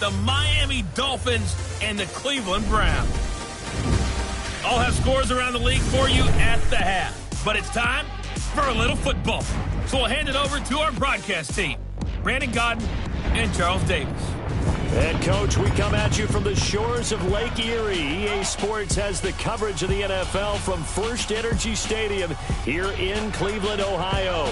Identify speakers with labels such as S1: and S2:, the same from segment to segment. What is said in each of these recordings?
S1: The Miami Dolphins and the Cleveland Browns. I'll have scores around the league for you at the half. But it's time for a little football. So we'll hand it over to our broadcast team, Brandon Godden and Charles Davis.
S2: And, Coach, we come at you from the shores of Lake Erie. EA Sports has the coverage of the NFL from First Energy Stadium here in Cleveland, Ohio.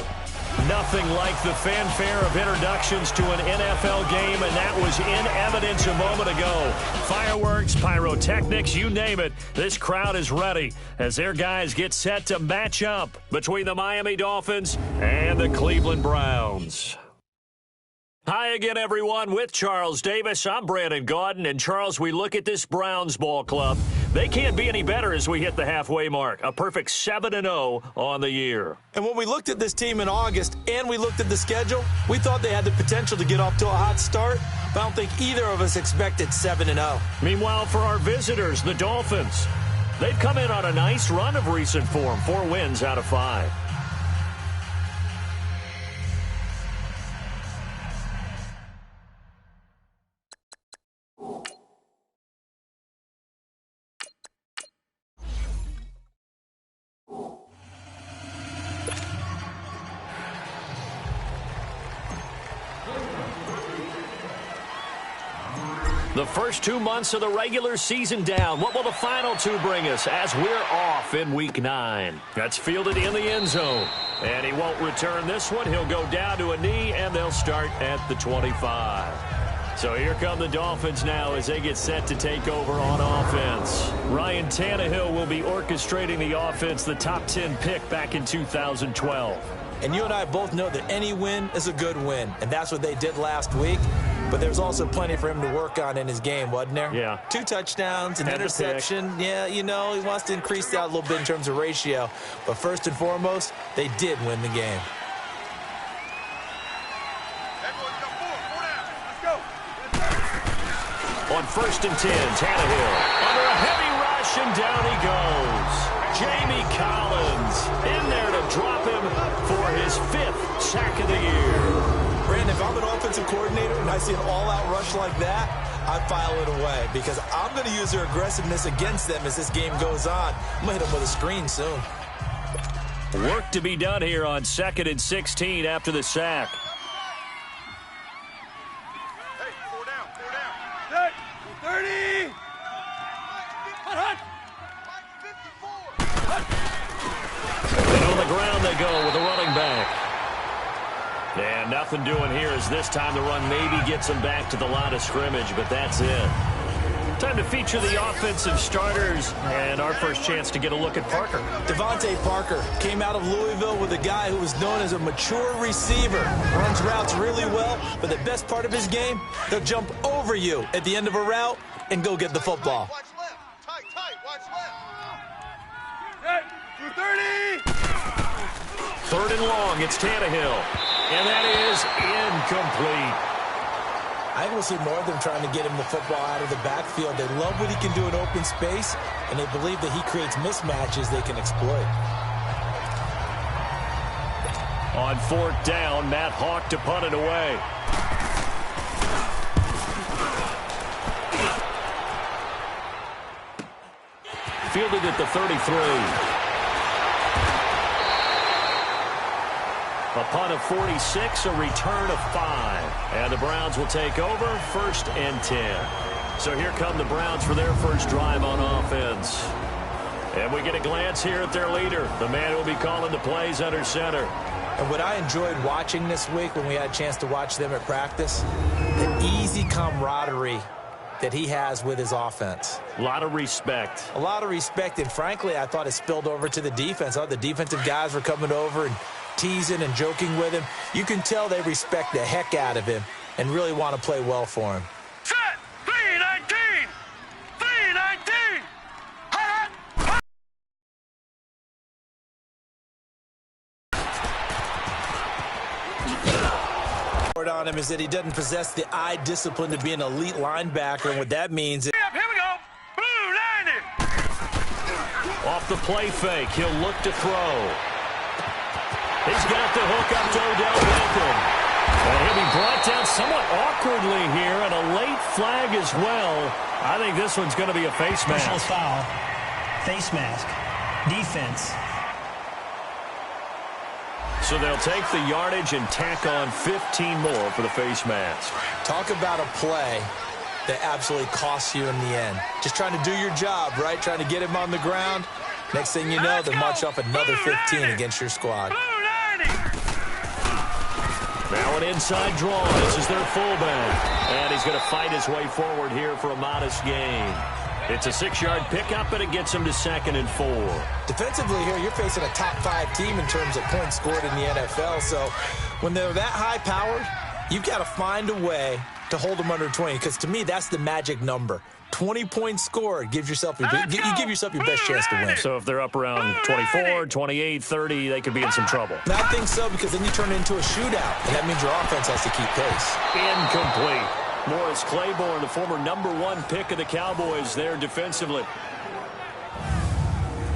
S2: Nothing like the fanfare of introductions to an NFL game, and that was in evidence a moment ago. Fireworks, pyrotechnics, you name it. This crowd is ready as their guys get set to match up between the Miami Dolphins and the Cleveland Browns. Hi again, everyone. With Charles Davis, I'm Brandon Godden. And, Charles, we look at this Browns ball club. They can't be any better as we hit the halfway mark. A perfect 7-0 on the year.
S3: And when we looked at this team in August and we looked at the schedule, we thought they had the potential to get off to a hot start. But I don't think either of us expected 7-0.
S2: Meanwhile, for our visitors, the Dolphins, they've come in on a nice run of recent form. 4 wins out of 5. The first 2 months of the regular season down. What will the final 2 bring us as we're off in Week 9? That's fielded in the end zone. And he won't return this one. He'll go down to a knee, and they'll start at the 25. So here come the Dolphins now as they get set to take over on offense. Ryan Tannehill will be orchestrating the offense, the top 10 pick back in 2012.
S3: And you and I both know that any win is a good win, and that's what they did last week. But there's also plenty for him to work on in his game, wasn't there?
S2: Yeah.
S3: 2 touchdowns, an interception. Yeah, you know, he wants to increase that a little bit in terms of ratio. But first and foremost, they did win the game.
S2: On 1st and 10, Tannehill under a heavy rush, and down he goes. Jamie Collins in there to drop him for his 5th sack of the year.
S3: Brandon, if I'm an offensive coordinator and I see an all-out rush like that, I file it away because I'm going to use their aggressiveness against them as this game goes on. I'm going to hit them with a screen soon.
S2: Work to be done here on 2nd and 16 after the sack.
S4: Hey, 4 down. Hey, 30. Hut.
S2: And on the ground they go with a running back. And nothing doing here as this time the run maybe gets them back to the line of scrimmage, but that's it. Time to feature the offensive starters and our first chance to get a look at Parker.
S3: Devontae Parker came out of Louisville with a guy who was known as a mature receiver. Runs routes really well, but the best part of his game, he'll jump over you at the end of a route and go get the football.
S4: Watch left. Tight. Watch left. Hey, 30.
S2: 3rd and long, it's Tannehill. And that is incomplete.
S3: I think we'll see more of them trying to get him the football out of the backfield. They love what he can do in open space, and they believe that he creates mismatches they can exploit.
S2: On 4th down, Matt Hawk to punt it away. Fielded at the 33. A punt of 46, a return of 5. And the Browns will take over 1st and 10. So here come the Browns for their first drive on offense. And we get a glance here at their leader, the man who will be calling the plays under center.
S3: And what I enjoyed watching this week when we had a chance to watch them at practice, the easy camaraderie that he has with his offense.
S2: A lot of respect.
S3: A lot of respect, and frankly, I thought it spilled over to the defense. I thought the defensive guys were coming over and teasing and joking with him. You can tell they respect the heck out of him and really want to play well for him.
S4: Set. 319. 319.
S3: On him is that he doesn't possess the eye discipline to be an elite linebacker, and what that means is...
S4: Here we go. Blue 90.
S2: Off the play fake, he'll look to throw. He's got the hook up to Odell Beckham. And he'll be brought down somewhat awkwardly here, and a late flag as well. I think this one's going to be a face mask.
S5: Personal foul, face mask, defense.
S2: So they'll take the yardage and tack on 15 more for the face mask.
S3: Talk about a play that absolutely costs you in the end. Just trying to do your job, right? Trying to get him on the ground. Next thing you know, they march off another 15 against your squad.
S2: Now an inside draw. This is their fullback. And he's going to fight his way forward here for a modest gain. It's a 6-yard pickup, and it gets him to 2nd and 4.
S3: Defensively here, you're facing a top-5 team in terms of points scored in the NFL. So when they're that high-powered, you've got to find a way to hold them under 20. Because to me, that's the magic number. 20 points scored gives yourself you give yourself your best chance to win.
S2: So if they're up around 24, 28, 30, they could be in some trouble.
S3: And I think so, because then you turn it into a shootout, and that means your offense has to keep pace.
S2: Incomplete. Morris Claiborne, the former #1 pick of the Cowboys there defensively.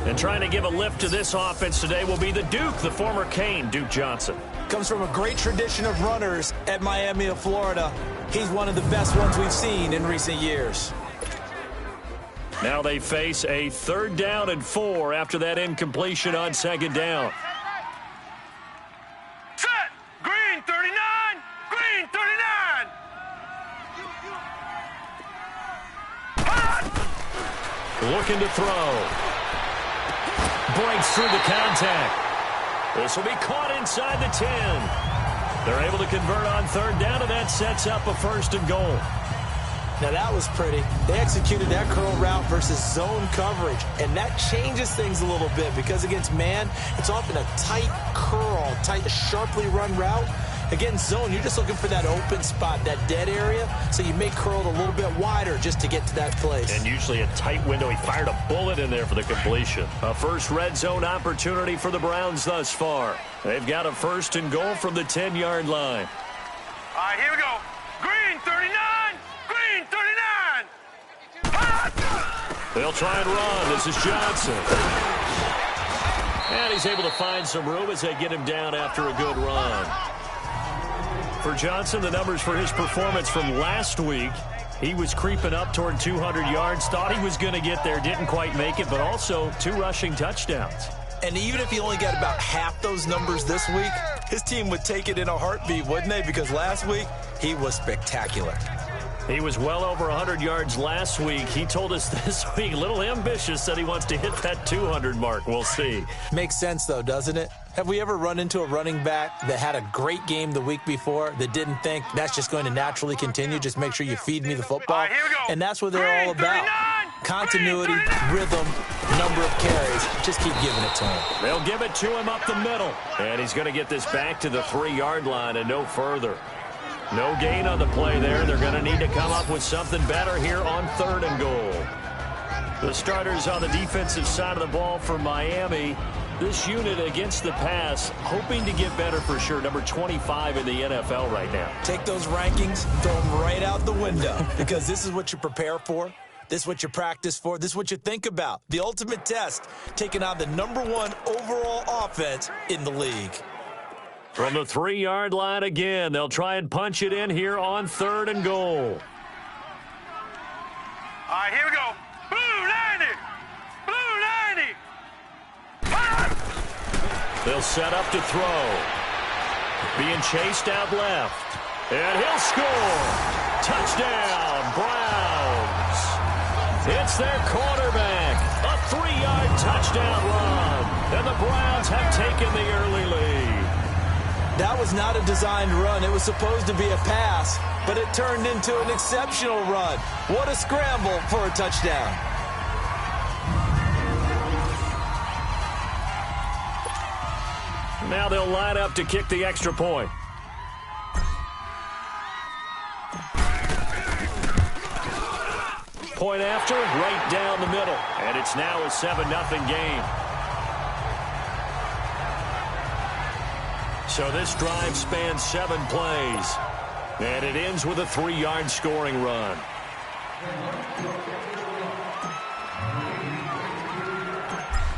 S2: And trying to give a lift to this offense today will be the Duke, the former Cane, Duke Johnson.
S3: Comes from a great tradition of runners at Miami of Florida. He's one of the best ones we've seen in recent years.
S2: Now they face a 3rd down and 4 after that incompletion on 2nd down.
S4: Set! Green 39! Green 39!
S2: Looking to throw. Breaks through the contact. This will be caught inside the 10. They're able to convert on 3rd down, and that sets up a 1st and goal.
S3: Now that was pretty. They executed that curl route versus zone coverage, and that changes things a little bit because against man, it's often a tight curl, tight, sharply run route. Against zone, you're just looking for that open spot, that dead area, so you may curl it a little bit wider just to get to that place.
S2: And usually a tight window. He fired a bullet in there for the completion. A first red zone opportunity for the Browns thus far. They've got a 1st and goal from the 10-yard line.
S4: All right, here we go. Green 39! Green 39!
S2: They'll try and run. This is Johnson. And he's able to find some room as they get him down after a good run. For Johnson, the numbers for his performance from last week, he was creeping up toward 200 yards, thought he was going to get there, didn't quite make it, but also 2 rushing touchdowns.
S3: And even if he only got about half those numbers this week, his team would take it in a heartbeat, wouldn't they? Because last week, he was spectacular.
S2: He was well over 100 yards last week. He told us this week, a little ambitious, said he wants to hit that 200 mark. We'll see.
S3: Makes sense, though, doesn't it? Have we ever run into a running back that had a great game the week before that didn't think that's just going to naturally continue? Just make sure you feed me the football.
S4: All right, here we go.
S3: And that's what they're all about. Continuity, rhythm, number of carries. Just keep giving it to him.
S2: They'll give it to him up the middle. And he's going to get this back to the 3-yard line and no further. No gain on the play there. They're going to need to come up with something better here on 3rd and goal. The starters on the defensive side of the ball for Miami. This unit against the pass, hoping to get better for sure. Number 25 in the NFL right now.
S3: Take those rankings, throw them right out the window, because this is what you prepare for. This is what you practice for. This is what you think about. The ultimate test, taking on the #1 overall offense in the league.
S2: From the 3-yard line again, they'll try and punch it in here on 3rd and goal.
S4: All right, here we go. Blue 90! Blue 90!
S2: They'll set up to throw. Being chased out left. And he'll score. Touchdown, Browns. It's their quarterback. A 3-yard touchdown run. And the Browns have taken the early lead.
S3: That was not a designed run. It was supposed to be a pass, but it turned into an exceptional run. What a scramble for a touchdown.
S2: Now they'll line up to kick the extra point. Point after, right down the middle. And it's now a 7-0 game. So this drive spans 7 plays. And it ends with a 3-yard scoring run.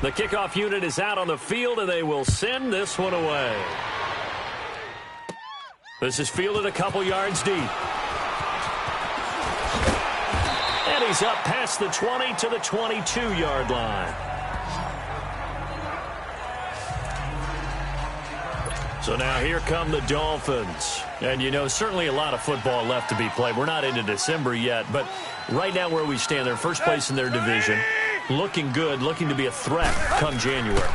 S2: The kickoff unit is out on the field, and they will send this one away. This is fielded a couple yards deep. And he's up past the 20 to the 22-yard line. So now here come the Dolphins. And, you know, certainly a lot of football left to be played. We're not into December yet, but right now where we stand, they're first place in their division. Looking good, looking to be a threat come January.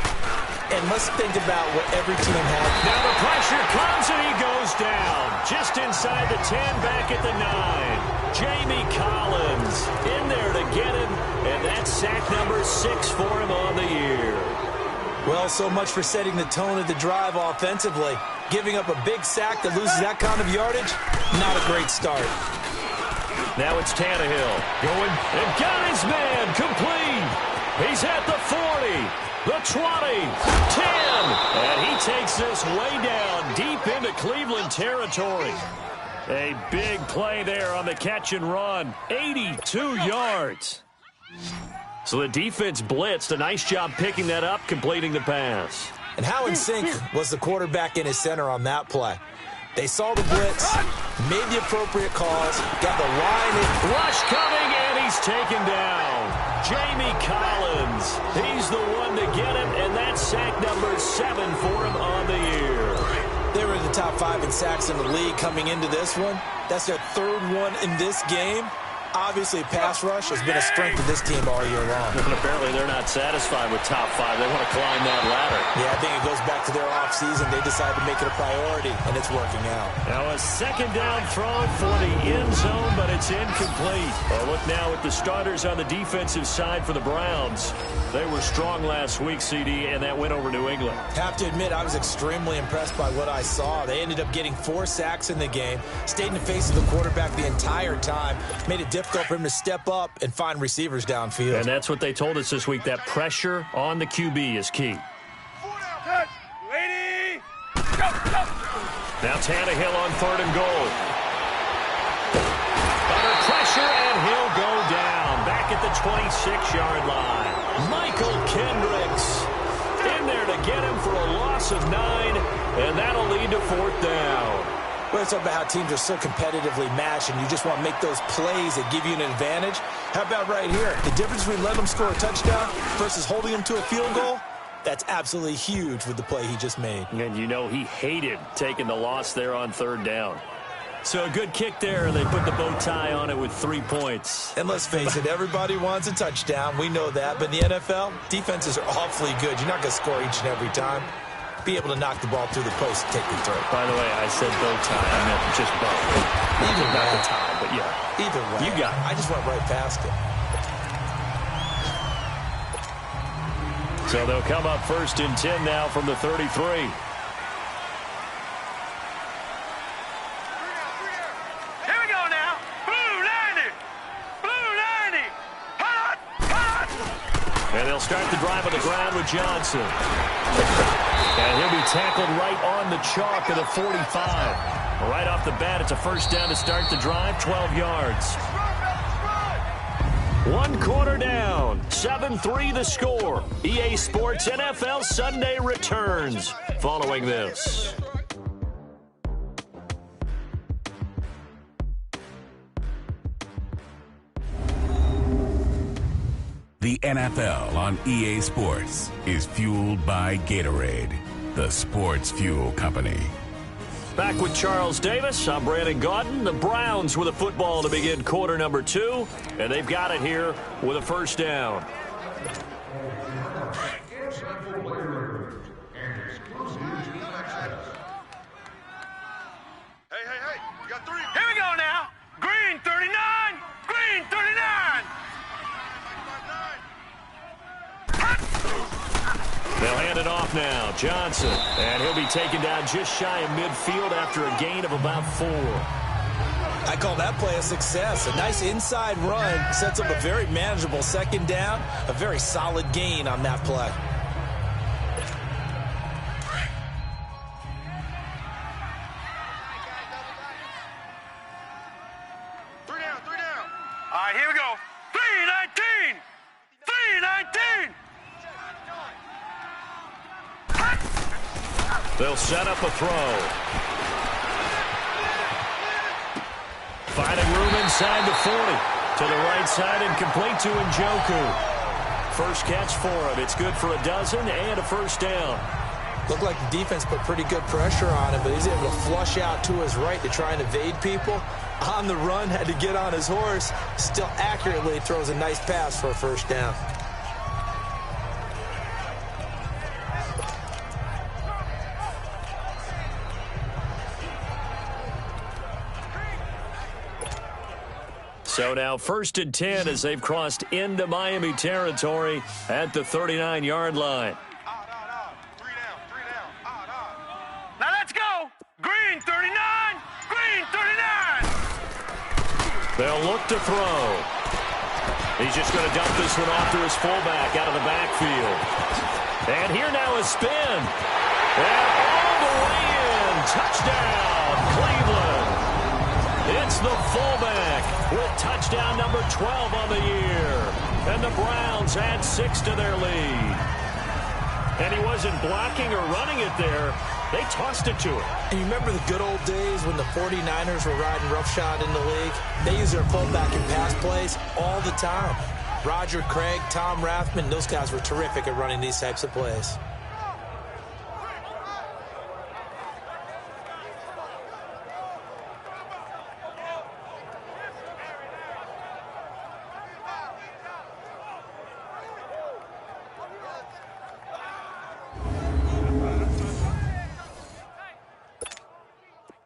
S3: And let's think about what every team has.
S2: Now the pressure comes and he goes down. Just inside the 10, back at the 9. Jamie Collins in there to get him, and that's sack number 6 for him on the year.
S3: Well, so much for setting the tone of the drive offensively. Giving up a big sack that loses that kind of yardage, not a great start.
S2: Now it's Tannehill going and got his man complete. He's at the 40, the 20, 10, and he takes this way down deep into Cleveland territory. A big play there on the catch and run, 82 yards. So the defense blitzed. A nice job picking that up, completing the pass.
S3: And how in sync was the quarterback in his center on that play? They saw the blitz, made the appropriate calls, got the line in.
S2: Rush coming, and he's taken down. Jamie Collins, he's the one to get him, and that's sack number 7 for him on the year.
S3: They were in the top 5 in sacks in the league coming into this one. That's their 3rd one in this game. Obviously, pass rush has been a strength of this team all year long.
S2: And apparently they're not satisfied with top 5. They want to climb that ladder.
S3: Yeah, I think it goes back to their offseason. They decided to make it a priority, and it's working out.
S2: Now a second down throw for the end zone, but it's incomplete. Well, look now at the starters on the defensive side for the Browns. They were strong last week, CD, and that went over New England.
S3: Have to admit, I was extremely impressed by what I saw. They ended up getting 4 sacks in the game, stayed in the face of the quarterback the entire time, made it difficult for him to step up and find receivers downfield.
S2: And that's what they told us this week, that pressure on the QB is key.
S4: Lady, go, go.
S2: Now Tannehill on 3rd and goal. Under pressure, and he'll go down. Back at the 26-yard line. Michael Kendricks in there to get him for a loss of 9, and that'll lead to 4th down.
S3: Well, it's about how teams are so competitively matched, and you just want to make those plays that give you an advantage. How about right here? The difference between letting them score a touchdown versus holding them to a field goal, that's absolutely huge with the play he just made.
S2: And you know he hated taking the loss there on 3rd down. So a good kick there, and they put the bow tie on it with 3 points.
S3: And let's face it, everybody wants a touchdown. We know that. But in the NFL, defenses are awfully good. You're not going to score each and every time. Be able to knock the ball through the post and take the throw.
S2: By the way, I said bow tie. I meant just bow.
S3: Either
S2: not
S3: way.
S2: the tie, but yeah.
S3: Either way.
S2: You got it.
S3: I just went right past it.
S2: So they'll come up 1st and 10 now from the 33.
S4: Here we go now. Blue 90. Blue 90. Hot, hot.
S2: And they'll start the drive on the ground with Johnson. And he'll be tackled right on the chalk at the 45. Right off the bat, it's a 1st down to start the drive, 12 yards. 1 quarter down, 7-3 the score. EA Sports NFL Sunday returns following this.
S6: The NFL on EA Sports is fueled by Gatorade, the sports fuel company.
S2: Back with Charles Davis, I'm Brandon Gaudin. The Browns with a football to begin quarter number 2, and they've got it here with a 1st down.
S4: Hey, you got 3. Here we go now. Green 39. Green 39.
S2: They'll hand it off now. Johnson. And he'll be taken down just shy of midfield after a gain of about 4.
S3: I call that play a success. A nice inside run sets up a very manageable 2nd down. A very solid gain on that play.
S4: Three down. All right, here we go. 319. 319.
S2: They'll set up a throw. Finding room inside the 40. To the right side and complete to Njoku. First catch for him. It's good for a dozen and a first down.
S3: Looked like the defense put pretty good pressure on him, but he's able to flush out to his right to try and evade people. On the run, had to get on his horse. Still accurately throws a nice pass for a first down.
S2: So now 1st and 10 as they've crossed into Miami territory at the 39-yard line.
S4: Now let's go. Green 39. Green 39.
S2: They'll look to throw. He's just going to dump this one off to his fullback out of the backfield. And here now is spin. And all the way in. Touchdown, Cleveland. It's the fullback with touchdown number 12 on the year. And the Browns add 6 to their lead. And he wasn't blocking or running it there. They tossed it to him.
S3: And you remember the good old days when the 49ers were riding roughshod in the league? They use their fullback in pass plays all the time. Roger Craig, Tom Rathman, those guys were terrific at running these types of plays.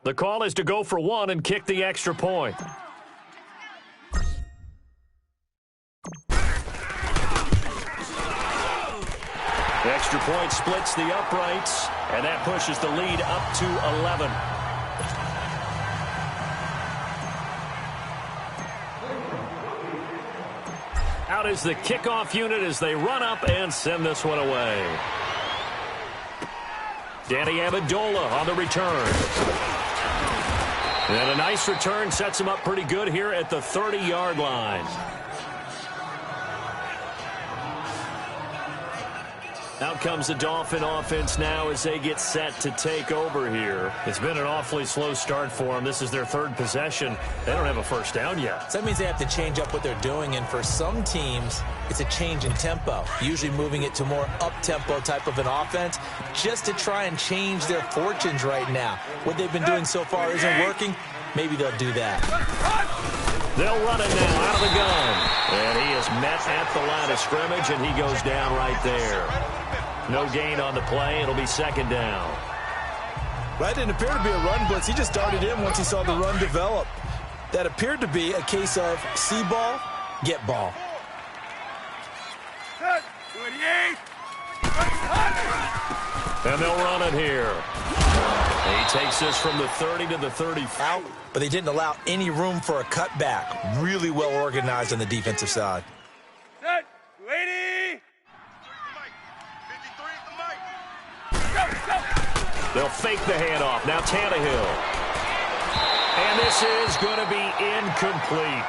S2: The call is to go for one and kick the extra point. The extra point splits the uprights, and that pushes the lead up to 11. Out is the kickoff unit as they run up and send this one away. Danny Amendola on the return. And a nice return sets him up pretty good here at the 30-yard line. Out comes the Dolphin offense now as they get set to take over here. It's been an awfully slow start for them. This is their 3rd possession. They don't have a first down yet.
S3: So that means they have to change up what they're doing, and for some teams, it's a change in tempo, usually moving it to more up-tempo type of an offense just to try and change their fortunes right now. What they've been doing so far isn't working. Maybe they'll do that.
S2: They'll run it now out of the gun. And he is met at the line of scrimmage, and he goes down right there. No gain on the play. It'll be 2nd down.
S3: That didn't appear to be a run blitz. He just darted in once he saw the run develop. That appeared to be a case of see ball, get ball.
S2: And they'll run it here. He takes this from the 30 to the 30.
S3: Out, but they didn't allow any room for a cutback. Really well organized on the defensive side.
S4: Set. Ready.
S2: They'll fake the handoff. Now Tannehill. And this is going to be incomplete.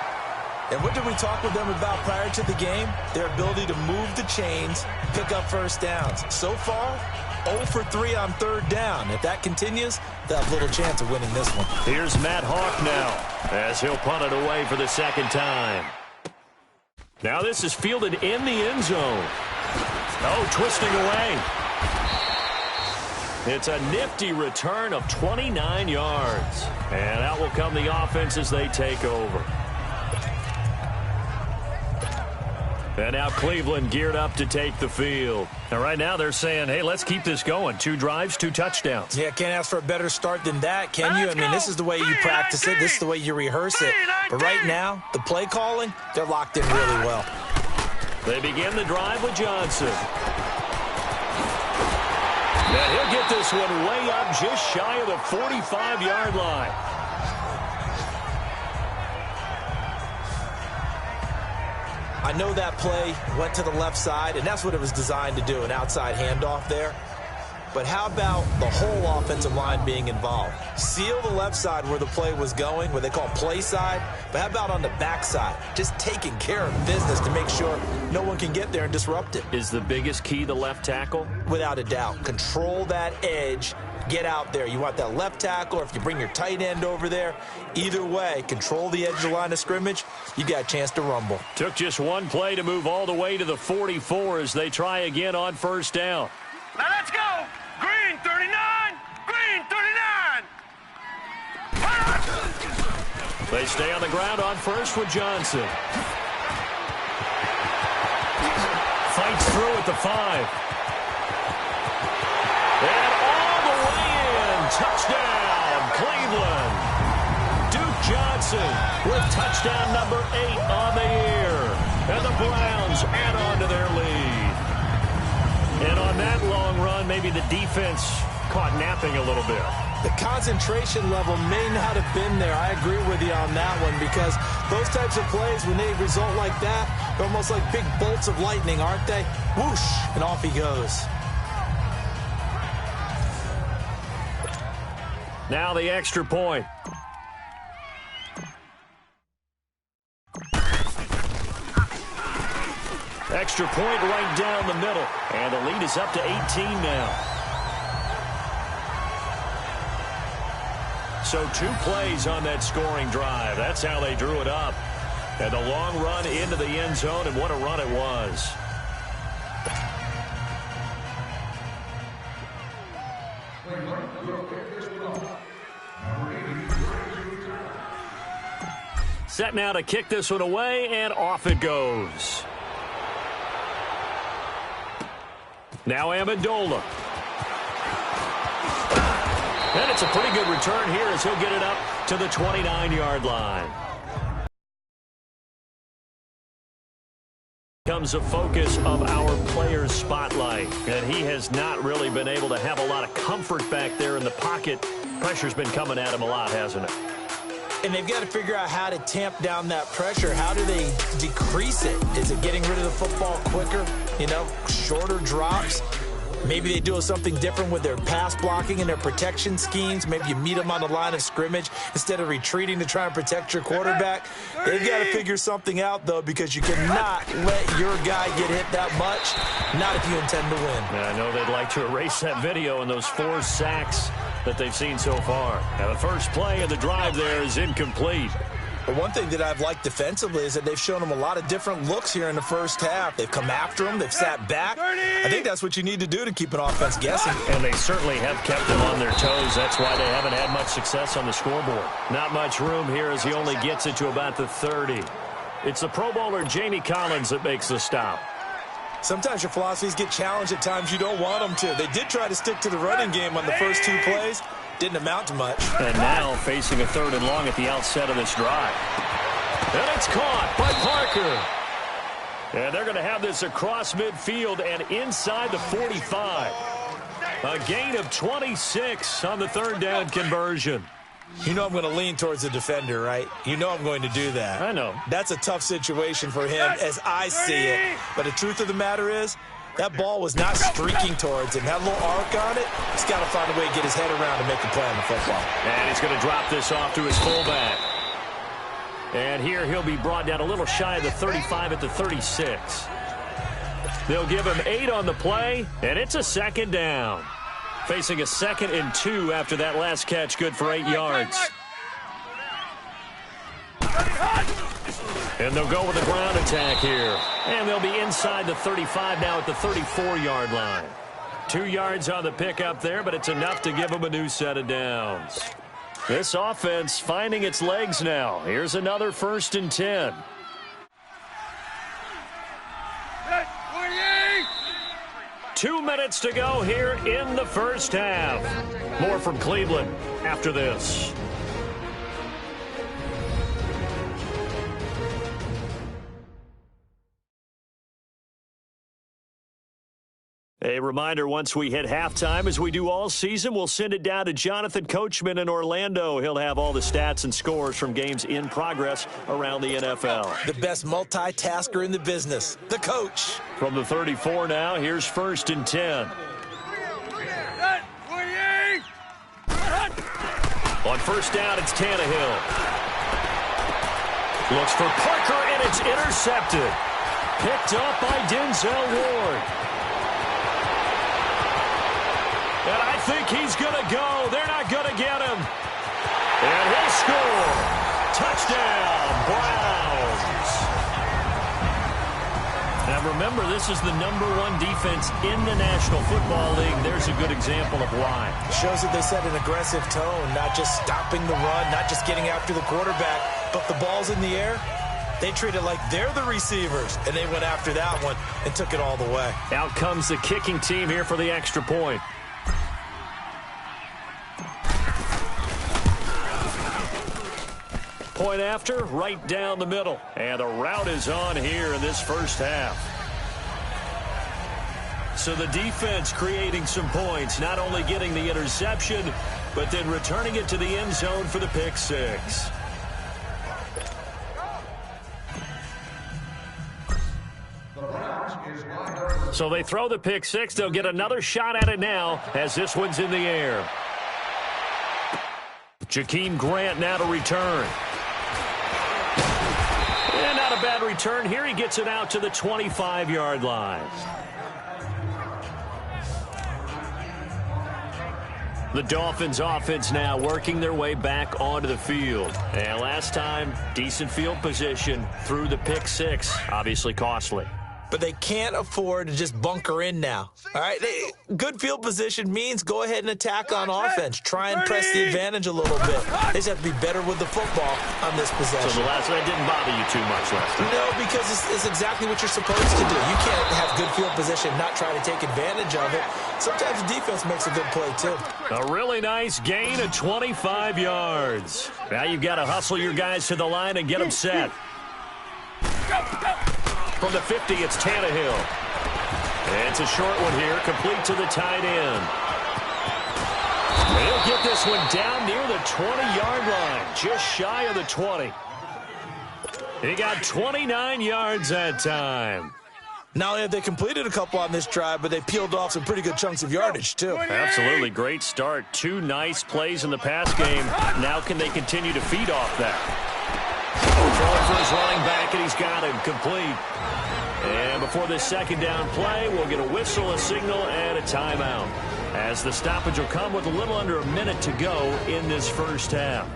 S3: And what did we talk with them about prior to the game? Their ability to move the chains, pick up first downs. So far, 0 for 3 on 3rd down. If that continues, they'll have little chance of winning this one.
S2: Here's Matt Hawk now as he'll punt it away for the 2nd time. Now this is fielded in the end zone. Oh, twisting away. It's a nifty return of 29 yards. And out will come the offense as they take over. And now Cleveland geared up to take the field. And right now they're saying, hey, let's keep this going. 2 drives, 2 touchdowns.
S3: Yeah, can't ask for a better start than that, can you? I mean, this is the way you practice it. This is the way you rehearse it. But right now, the play calling, they're locked in really well.
S2: They begin the drive with Johnson. And he'll get this one way up just shy of the 45-yard line.
S3: I know that play went to the left side, and that's what it was designed to do, an outside handoff there. But how about the whole offensive line being involved? Seal the left side where the play was going, what they call play side. But how about on the back side? Just taking care of business to make sure no one can get there and disrupt it.
S2: Is the biggest key the left tackle?
S3: Without a doubt. Control that edge. get out there. You want that left tackle, or if you bring your tight end over there, either way, control the edge of the line of scrimmage, you got a chance to rumble.
S2: Took just one play to move all the way to the 44 as they try again on first down.
S4: Now let's go. Green 39. Green 39.
S2: They stay on the ground on first with Johnson. Fights through at the 5. And all the way in. Touchdown, Cleveland. Duke Johnson with touchdown number 8 on the year. And the Browns add on to their lead. And on that long run, maybe the defense caught napping a little bit.
S3: The concentration level may not have been there. I agree with you on that one, because those types of plays, when they result like that, they're almost like big bolts of lightning, aren't they? Whoosh, and off he goes.
S2: Now the extra point. Extra point right down the middle. And the lead is up to 18 now. So 2 plays on that scoring drive. That's how they drew it up. And the long run into the end zone, and what a run it was. Set now to kick this one away, and off it goes. Now Amendola. And it's a pretty good return here as he'll get it up to the 29-yard line. Comes a focus of our player's spotlight. And he has not really been able to have a lot of comfort back there in the pocket. Pressure's been coming at him a lot, hasn't it?
S3: And they've got to figure out how to tamp down that pressure. How do they decrease it? Is it getting rid of the football quicker? You know, shorter drops? Maybe they do something different with their pass blocking and their protection schemes. Maybe you meet them on the line of scrimmage instead of retreating to try and protect your quarterback. They've got to figure something out, though, because you cannot let your guy get hit that much, not if you intend to win.
S2: Yeah, I know they'd like to erase that video and those 4 sacks that they've seen so far. Now, the first play of the drive there is incomplete.
S3: But one thing that I've liked defensively is that they've shown them a lot of different looks here in the first half. They've come after them. They've sat back. I think that's what you need to do to keep an offense guessing.
S2: And they certainly have kept them on their toes. That's why they haven't had much success on the scoreboard. Not much room here as he only gets it to about the 30. It's the Pro Bowler Jamie Collins that makes the stop.
S3: Sometimes your philosophies get challenged at times you don't want them to. They did try to stick to the running game on the first 2 plays. Didn't amount to much.
S2: And now facing a 3rd and long at the outset of this drive. And it's caught by Parker. And they're going to have this across midfield and inside the 45. A gain of 26 on the 3rd down conversion.
S3: You know I'm going to lean towards the defender, right? You know I'm going to do that.
S2: I know.
S3: That's a tough situation for him as I see it. But the truth of the matter is, that ball was not streaking towards him. Had a little arc on it. He's got to find a way to get his head around and make a play on the football.
S2: And he's going to drop this off to his fullback. And here he'll be brought down a little shy of the 35 at the 36. They'll give him 8 on the play, and it's a 2nd down. Facing a 2nd and 2 after that last catch, good for 8 yards. And they'll go with a ground attack here. And they'll be inside the 35 now at the 34-yard line. 2 yards on the pickup there, but it's enough to give them a new set of downs. This offense finding its legs now. Here's another 1st and 10. Two minutes to go here in the first half. More from Cleveland after this. A reminder, once we hit halftime, as we do all season, we'll send it down to Jonathan Coachman in Orlando. He'll have all the stats and scores from games in progress around the NFL.
S3: The best multitasker in the business, the coach.
S2: From the 34 now, here's 1st and 10. On first down, it's Tannehill. Looks for Parker, and it's intercepted. Picked up by Denzel Ward. And I think he's going to go. They're not going to get him. And he'll score. Touchdown, Browns. Now remember, this is the #1 defense in the National Football League. There's a good example of why.
S3: Shows that they set an aggressive tone, not just stopping the run, not just getting after the quarterback, but the ball's in the air. They treat it like they're the receivers, and they went after that one and took it all the way.
S2: Out comes the kicking team here for the extra point. Point after, right down the middle. And the route is on here in this first half. So the defense creating some points, not only getting the interception, but then returning it to the end zone for the pick six. So they throw the pick six. They'll get another shot at it now as this one's in the air. Jakeem Grant now to return. And not a bad return here. He gets it out to the 25-yard line. The Dolphins offense now working their way back onto the field. And last time, decent field position through the pick six. Obviously costly.
S3: But they can't afford to just bunker in now. All right, good field position means go ahead and attack on offense. Try and press the advantage a little bit. They just have to be better with the football on this possession.
S2: So the last one didn't bother you too much last time?
S3: No, because it's exactly what you're supposed to do. You can't have good field position and not try to take advantage of it. Sometimes the defense makes a good play, too.
S2: A really nice gain of 25 yards. Now you've got to hustle your guys to the line and get them set. From the 50, it's Tannehill. And it's a short one here, complete to the tight end. He'll get this one down near the 20-yard line, just shy of the 20. He got 29 yards that time.
S3: Not only have they completed a couple on this drive, but they peeled off some pretty good chunks of yardage, too.
S2: Absolutely. Great start. 2 nice plays in the pass game. Now can they continue to feed off that? Throwing for his running back, and he's got him complete. And before this second down play, we'll get a whistle, a signal, and a timeout, as the stoppage will come with a little under a minute to go in this first half.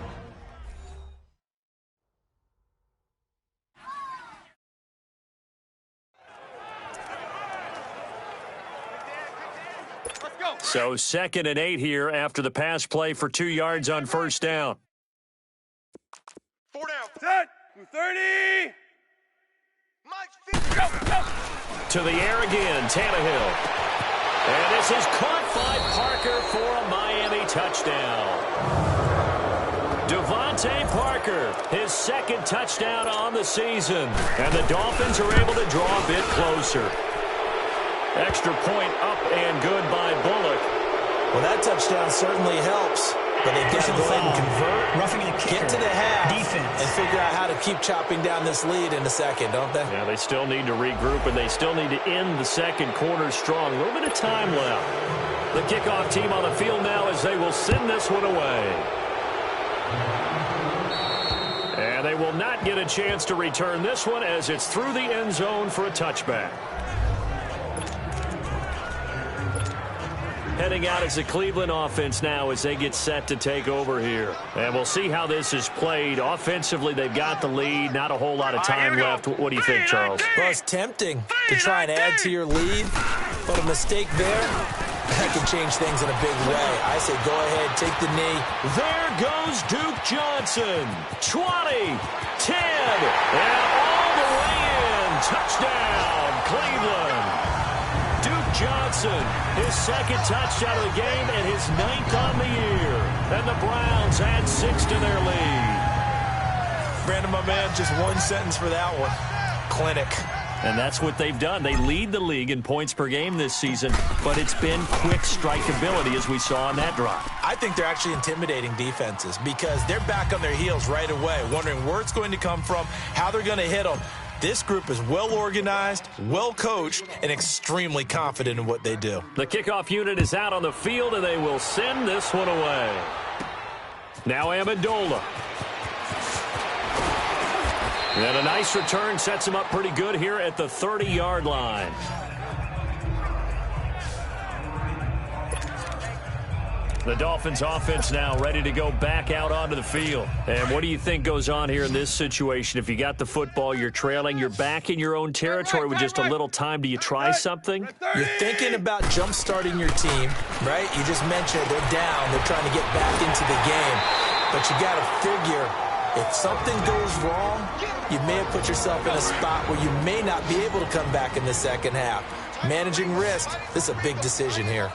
S2: So 2nd and 8 here after the pass play for 2 yards on first down.
S4: 4 down. Set. 30.
S2: To the air again, Tannehill. And this is caught by Parker for a Miami touchdown. Devontae Parker, his 2nd touchdown on the season. And the Dolphins are able to draw a bit closer. Extra point up and good by Bullock.
S3: Well, that touchdown certainly helps. But they've got to go ahead and convert,
S5: roughing the kicker,
S3: get to the half,
S5: defense,
S3: and figure out how to keep chopping down this lead in the second, don't they?
S2: Yeah, they still need to regroup, and they still need to end the second quarter strong. A little bit of time left. The kickoff team on the field now as they will send this one away. And they will not get a chance to return this one as it's through the end zone for a touchback. Heading out as the Cleveland offense now as they get set to take over here. And we'll see how this is played. Offensively, they've got the lead. Not a whole lot of time left. What do you think, Charles?
S3: Well, it's tempting to try and add to your lead, but a mistake there, that can change things in a big way. I say go ahead, take the knee.
S2: There goes Duke Johnson. 20, 10, and all the way in. Touchdown, Cleveland. Johnson, his 2nd touchdown of the game and his 9th on the year. And the Browns add 6 to their lead.
S3: Brandon, my man, just one sentence for that one. Clinic.
S2: And that's what they've done. They lead the league in points per game this season, but it's been quick strikeability as we saw on that drive.
S3: I think they're actually intimidating defenses because they're back on their heels right away, wondering where it's going to come from, how they're going to hit them. This group is well organized, well coached, and extremely confident in what they do.
S2: The kickoff unit is out on the field, and they will send this one away. Now Amendola. And a nice return sets him up pretty good here at the 30-yard line. The Dolphins offense now ready to go back out onto the field. And what do you think goes on here in this situation? If you got the football, you're trailing, you're back in your own territory with just a little time. Do you try something?
S3: You're thinking about jump-starting your team, right? You just mentioned they're down. They're trying to get back into the game. But you got to figure if something goes wrong, you may have put yourself in a spot where you may not be able to come back in the second half. Managing risk, this is a big decision here.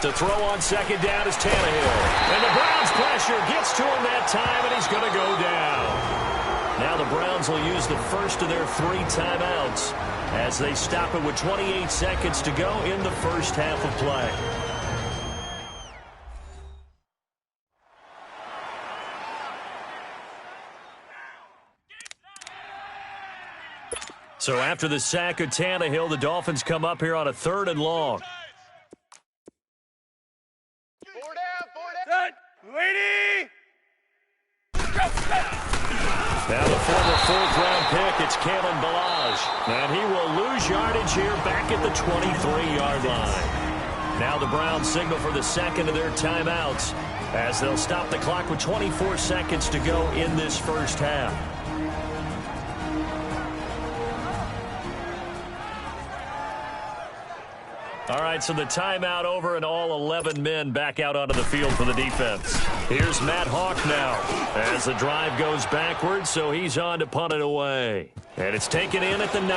S2: To throw on second down is Tannehill. And the Browns' pressure gets to him that time, and he's going to go down. Now the Browns will use the first of their 3 timeouts as they stop it with 28 seconds to go in the first half of play. So after the sack of Tannehill, the Dolphins come up here on a 3rd and long.
S4: Lady!
S2: Now the former 4th-round pick, it's Kalen Ballage. And he will lose yardage here back at the 23-yard line. Now the Browns signal for the second of their timeouts as they'll stop the clock with 24 seconds to go in this first half. All right, so the timeout over and all 11 men back out onto the field for the defense. Here's Matt Hawk now as the drive goes backwards, so he's on to punt it away. And it's taken in at the 9.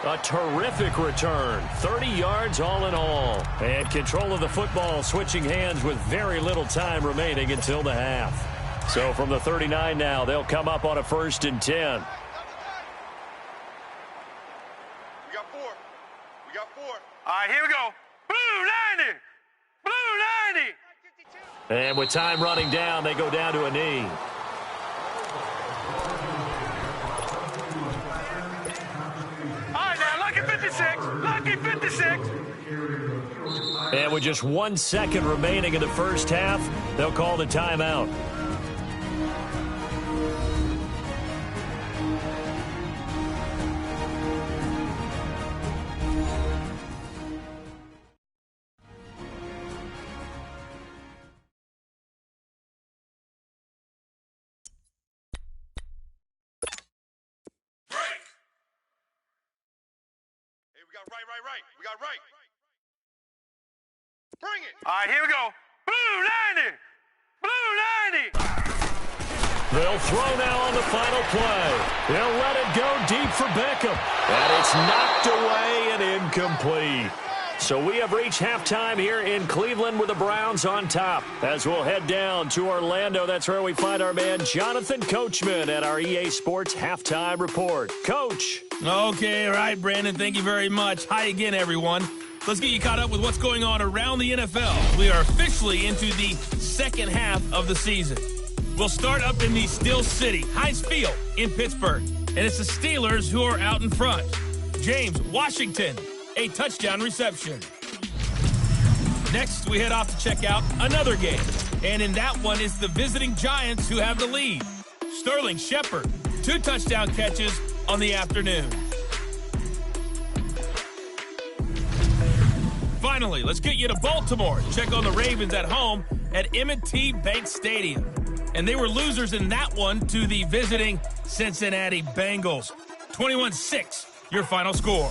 S2: A terrific return, 30 yards all in all. And control of the football switching hands with very little time remaining until the half. So from the 39 now, they'll come up on a 1st and 10.
S4: All right, here we go. Blue 90! Blue 90!
S2: And with time running down, they go down to a knee.
S4: All right, now, lucky 56. Lucky 56.
S2: And with just 1 second remaining in the first half, they'll call the timeout.
S4: Right. We got right. Bring it. All right, here we go. Blue 90. Blue 90.
S2: They'll throw now on the final play. They'll let it go deep for Beckham. And it's knocked away and incomplete. So we have reached halftime here in Cleveland with the Browns on top. As we'll head down to Orlando, that's where we find our man Jonathan Coachman at our EA Sports Halftime Report. Coach.
S1: Okay, all right, Brandon, thank you very much. Hi again, everyone. Let's get you caught up with what's going on around the NFL. We are officially into the second half of the season. We'll start up in the Steel City, Heinz Field in Pittsburgh. And it's the Steelers who are out in front. James Washington, a touchdown reception. Next, we head off to check out another game. And in that one, it's the visiting Giants who have the lead. Sterling Shepard, 2 touchdown catches on the afternoon. Finally, let's get you to Baltimore. Check on the Ravens at home at M&T Bank Stadium. And they were losers in that one to the visiting Cincinnati Bengals. 21-6, your final score.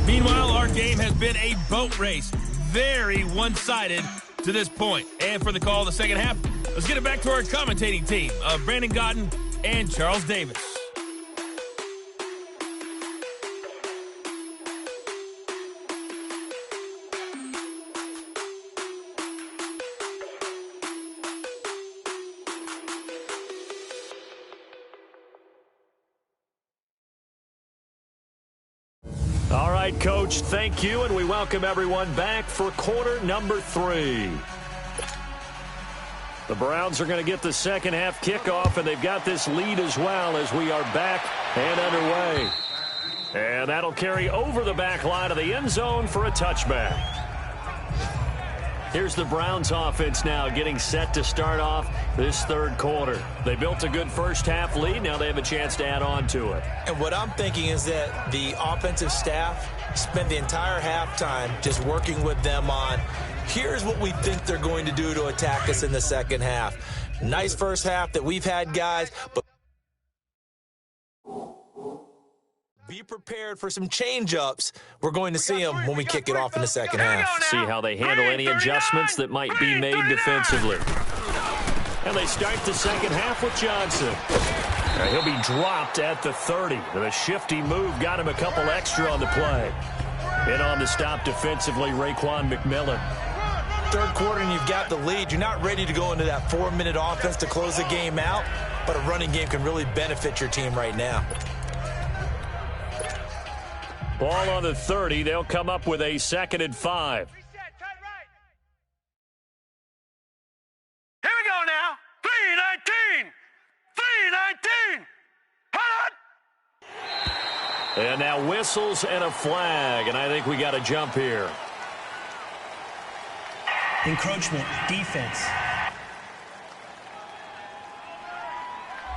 S1: Meanwhile, our game has been a boat race. Very one-sided to this point. And for the call of the second half, let's get it back to our commentating team of Brandon Godden and Charles Davis.
S2: All right, Coach, thank you, and we welcome everyone back for quarter number 3. The Browns are going to get the second half kickoff, and they've got this lead as well as we are back and underway. And that'll carry over the back line of the end zone for a touchback. Here's the Browns offense now getting set to start off this third quarter. They built a good first half lead. Now they have a chance to add on to it.
S3: And what I'm thinking is that the offensive staff spent the entire halftime just working with them on, here's what we think they're going to do to attack us in the second half. Nice first half that we've had, guys, but be prepared for some change-ups. We're going to see them when we kick it off in the second half.
S2: See how they handle any adjustments that might be made defensively. And they start the second half with Johnson. He'll be dropped at the 30. The shifty move got him a couple extra on the play. In on the stop defensively, Raekwon McMillan.
S3: Third quarter and you've got the lead. You're not ready to go into that 4-minute offense to close the game out, but a running game can really benefit your team right now.
S2: Ball on the 30. They'll come up with a 2nd and 5.
S4: Here we go now. 3-19. 3-19. Hold on.
S2: And now whistles and a flag, and I think we got a jump here.
S5: Encroachment, defense.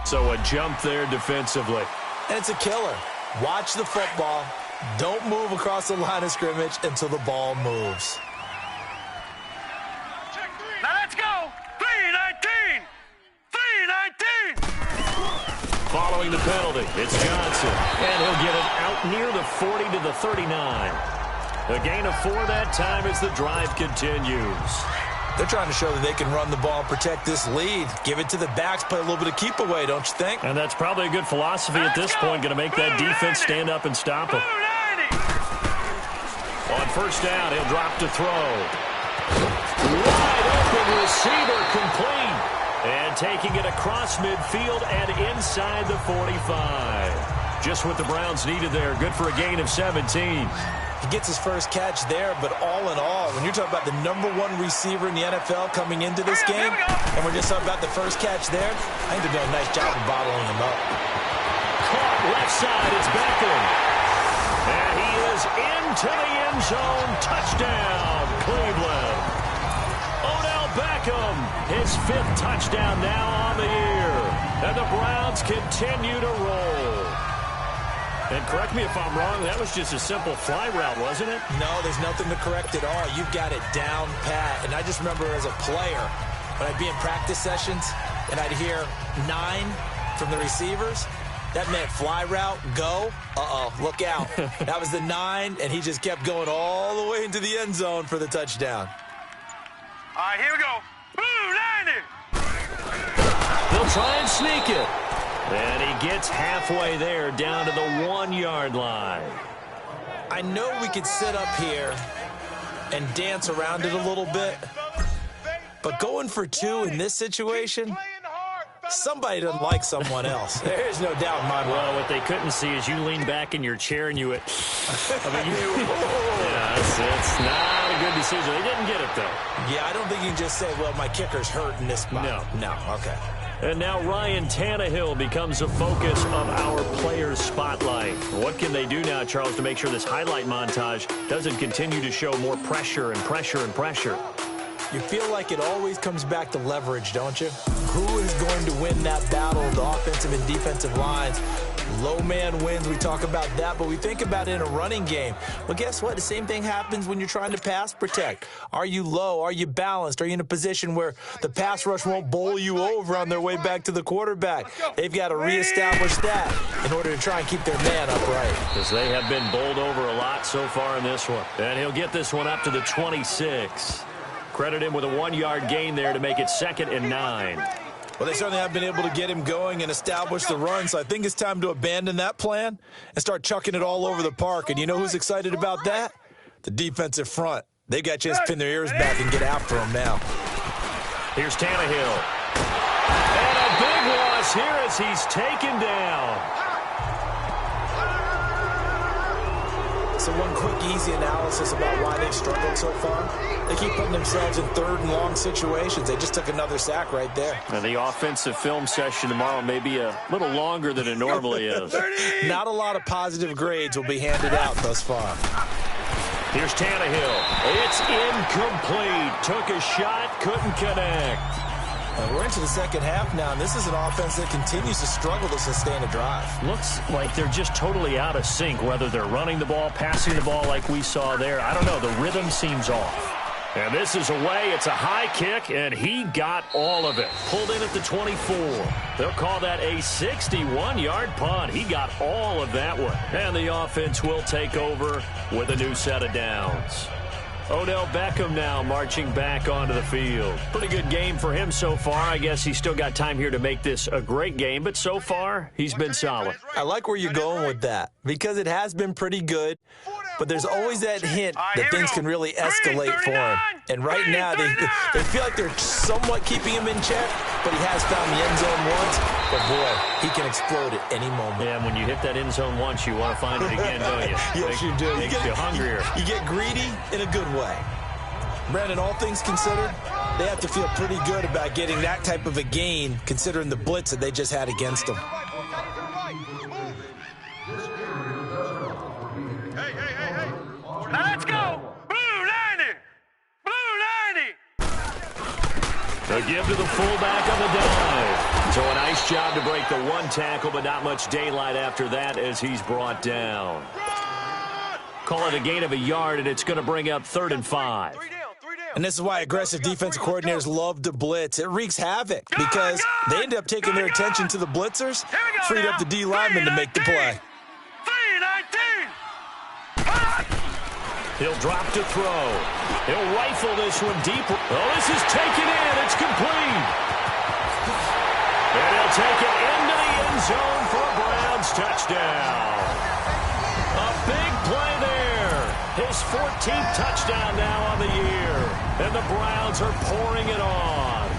S2: So a jump there defensively.
S3: And it's a killer. Watch the football. Don't move across the line of scrimmage until the ball moves.
S4: Now let's go. 3-19. 3-19.
S2: Following the penalty, it's Johnson. And he'll get it out near the 40 to the 39. A gain of 4 that time as the drive continues.
S3: They're trying to show that they can run the ball, protect this lead. Give it to the backs, play a little bit of keep away, don't you think?
S2: And that's probably a good philosophy at this point, going to make that defense stand up and stop him. On first down, he'll drop to throw. Wide open receiver complete. And taking it across midfield and inside the 45. Just what the Browns needed there. Good for a gain of 17.
S3: He gets his first catch there, but all in all, when you're talking about the #1 receiver in the NFL coming into this game, and we're just talking about the first catch there, I think they're doing a nice job of bottling him up.
S2: Caught left side, it's Beckham. And he is into the end zone. Touchdown, Cleveland. Odell Beckham, his 5th touchdown now on the year. And the Browns continue to roll. And correct me if I'm wrong, that was just a simple fly route, wasn't it?
S3: No, there's nothing to correct at all. You've got it down pat. And I just remember as a player, when I'd be in practice sessions and I'd hear 9 from the receivers, that meant fly route, go, look out. That was the 9, and he just kept going all the way into the end zone for the touchdown.
S4: All right, here we go. Blue 90.
S2: They'll try and sneak it. And he gets halfway there, down to the 1-yard line.
S3: I know we could sit up here and dance around it a little bit, but going for 2 in this situation, somebody doesn't like someone else. There's no doubt in my mind.
S2: Well, what they couldn't see is you lean back in your chair and you went, yeah, it's not a good decision. They didn't get it, though.
S3: Yeah, I don't think you can just say, well, my kicker's hurt in this spot. No, okay.
S2: And now Ryan Tannehill becomes a focus of our players' spotlight. What can they do now, Charles, to make sure this highlight montage doesn't continue to show more pressure and pressure and pressure?
S3: You feel like it always comes back to leverage, don't you? Who is going to win that battle of the offensive and defensive lines? Low man wins. We talk about that, but we think about it in a running game. Well, guess what? The same thing happens when you're trying to pass protect. Are you low? Are you balanced? Are you in a position where the pass rush won't bowl you over on their way back to the quarterback? They've got to reestablish that in order to try and keep their man upright.
S2: Because they have been bowled over a lot so far in this one. And he'll get this one up to the 26. Credit him with a 1-yard gain there to make it 2nd and 9.
S3: Well, they certainly have been able to get him going and establish the run, so I think it's time to abandon that plan and start chucking it all over the park. And you know who's excited about that? The defensive front. They got a chance to pin their ears back and get after him now.
S2: Here's Tannehill. And a big loss here as he's taken down.
S3: So one quick, easy analysis about why they've struggled so far. They keep putting themselves in 3rd and long situations. They just took another sack right there.
S2: And the offensive film session tomorrow may be a little longer than it normally is.
S3: Not a lot of positive grades will be handed out thus far.
S2: Here's Tannehill. It's incomplete. Took a shot, couldn't connect.
S3: We're into the second half now, and this is an offense that continues to struggle to sustain a drive.
S2: Looks like they're just totally out of sync, whether they're running the ball, passing the ball like we saw there. I don't know. The rhythm seems off. And this is away. It's a high kick, and he got all of it. Pulled in at the 24. They'll call that a 61-yard punt. He got all of that one. And the offense will take over with a new set of downs. Odell Beckham now marching back onto the field. Pretty good game for him so far. I guess he's still got time here to make this a great game, but so far, he's been solid.
S3: I like where you're going with that because it has been pretty good, but there's always that hint that things can really escalate for him. And right now, they feel like they're somewhat keeping him in check, but he has found the end zone once. But, boy, he can explode at any moment.
S2: Yeah, when you hit that end zone once, you want to find it again, don't you?
S3: Yes, you do.
S2: Makes you hungrier.
S3: You get greedy in a good way. Brandon, all things considered, they have to feel pretty good about getting that type of a gain, considering the blitz that they just had against them.
S4: Hey. Let's go. Blue 90. Blue 90.
S2: They'll give to the fullback on the dive. So a nice job to break the one tackle, but not much daylight after that as he's brought down. Call it a gain of a yard, and it's going to bring up 3rd and 5.
S3: And this is why aggressive defensive coordinators love to blitz. It wreaks havoc because they end up taking their attention to the blitzers, freed up the D lineman to make the play.
S4: 319.
S2: He'll drop to throw. He'll rifle this one deep. Oh, this is taken in. It's complete. And he'll take it into the end zone for a Browns touchdown. A big play there. His 14th touchdown now on the year. And the Browns are pouring it on.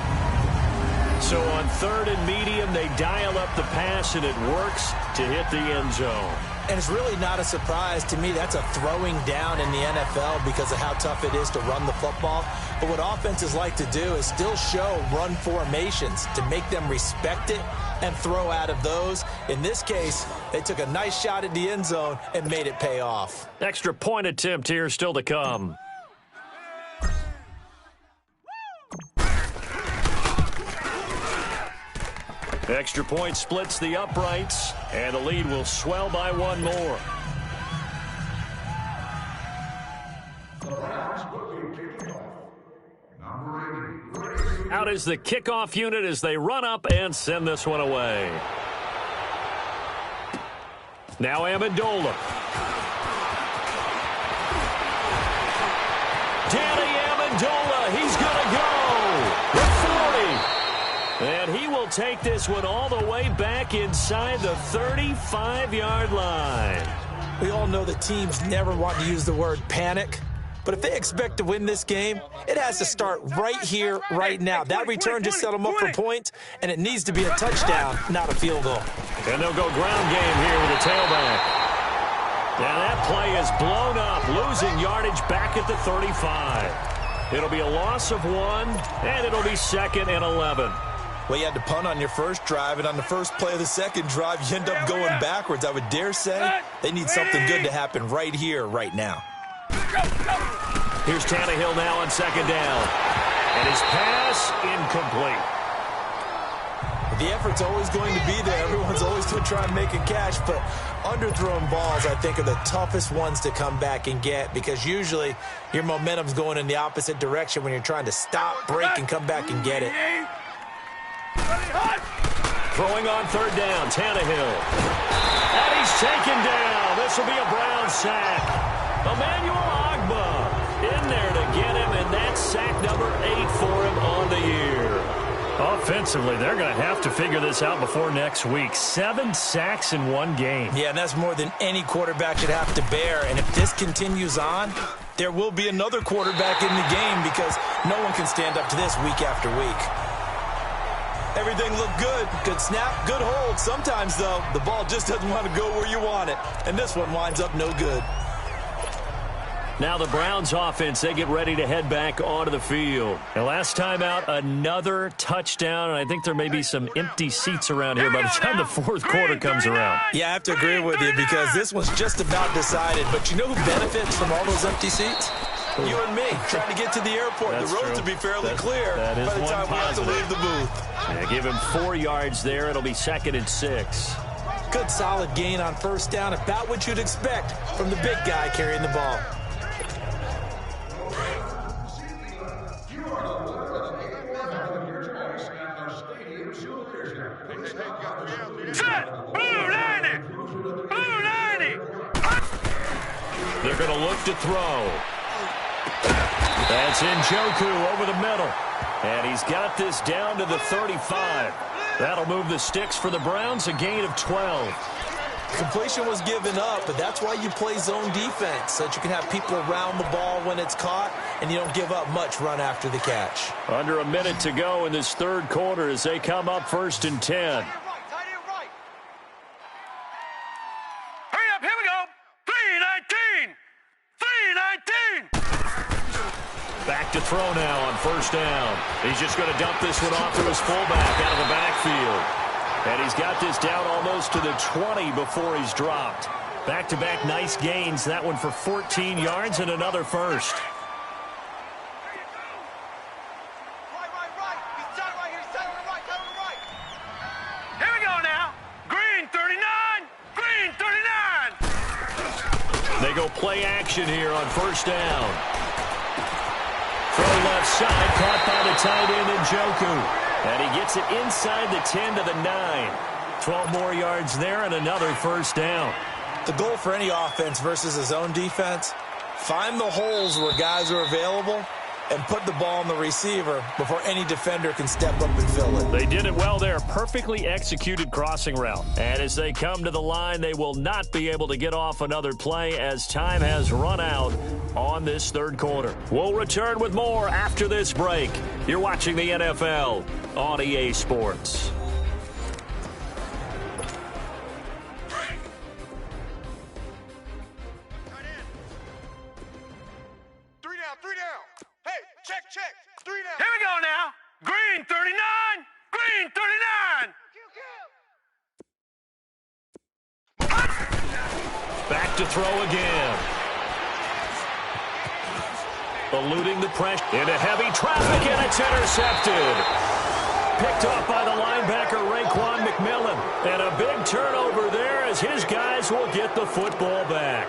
S2: So on 3rd and medium, they dial up the pass, and it works to hit the end zone.
S3: And it's really not a surprise to me. That's a throwing down in the NFL because of how tough it is to run the football. But what offenses like to do is still show run formations to make them respect it and throw out of those. In this case, they took a nice shot at the end zone and made it pay off.
S2: Extra point attempt here still to come. Extra point splits the uprights, and the lead will swell by one more. Out is the kickoff unit as they run up and send this one away. Now Amendola. Danny Amendola, he's going to go. And he will take this one all the way back inside the 35-yard line.
S3: We all know that teams never want to use the word panic. But if they expect to win this game, it has to start right here, right now. That return just set them up for points, and it needs to be a touchdown, not a field goal.
S2: And they'll go ground game here with a tailback. Now that play is blown up, losing yardage back at the 35. It'll be a loss of 1, and it'll be 2nd and 11.
S3: Well, you had to punt on your first drive, and on the first play of the second drive, you end up going backwards. I would dare say they need something good to happen right here, right now.
S2: Here's Tannehill now on 2nd down. And his pass incomplete.
S3: The effort's always going to be there. Everyone's always going to try and make a catch, but underthrown balls, I think, are the toughest ones to come back and get because usually your momentum's going in the opposite direction when you're trying to stop, break, and come back and get it.
S2: Throwing on 3rd down, Tannehill. And he's taken down. This will be a Brown sack. Emmanuel Ogbah in there to get him, and that's sack number 8 for him on the year. Offensively, they're going to have to figure this out before next week. 7 sacks in one game.
S3: Yeah, and that's more than any quarterback should have to bear. And if this continues on, there will be another quarterback in the game because no one can stand up to this week after week. Everything looked good. Good snap, good hold. Sometimes, though, the ball just doesn't want to go where you want it. And this one winds up no good.
S2: Now the Browns offense, they get ready to head back onto the field. And last time out, another touchdown, and I think there may be some empty seats around here by the time the fourth quarter comes around.
S3: Yeah, I have to agree with you because this one's just about decided. But you know who benefits from all those empty seats? You and me, trying to get to the airport.
S2: That's
S3: the road
S2: true.
S3: to be fairly clear
S2: that is
S3: by the time we have to leave the booth.
S2: Yeah, give him 4 yards there. It'll be 2nd and 6.
S3: Good solid gain on first down, about what you'd expect from the big guy carrying the ball.
S4: Set! Blue 90! Blue 90!
S2: They're going to look to throw. That's Njoku over the middle. And he's got this down to the 35. That'll move the sticks for the Browns, a gain of 12.
S3: Completion was given up, but that's why you play zone defense, so that you can have people around the ball when it's caught, and you don't give up much run after the catch.
S2: Under a minute to go in this third quarter as they come up 1st and 10.
S4: Hurry up, here we go! 3-19! 3-19!
S2: Back to throw now on first down. He's just going to dump this one off to his fullback out of the backfield. And he's got this down almost to the 20 before he's dropped. Back-to-back nice gains. That one for 14 yards and another first.
S4: Here we go now. Green 39! Green 39!
S2: They go play action here on first down. Throw left side, caught by the tight end Njoku. And he gets it inside the 10 to the 9. 12 more yards there and another first down.
S3: The goal for any offense versus a zone defense, find the holes where guys are available and put the ball on the receiver before any defender can step up and fill it.
S2: They did it well there. Perfectly executed crossing route. And as they come to the line, they will not be able to get off another play as time has run out on this third quarter. We'll return with more after this break. You're watching the NFL on EA Sports.
S4: Three down. Hey, check. 3 down. Here we go now. Green 39. Green 39.
S2: Back to throw again. Eluding the pressure into heavy traffic, and it's intercepted. Picked off by the linebacker Raekwon McMillan. And a big turnover there as his guys will get the football back.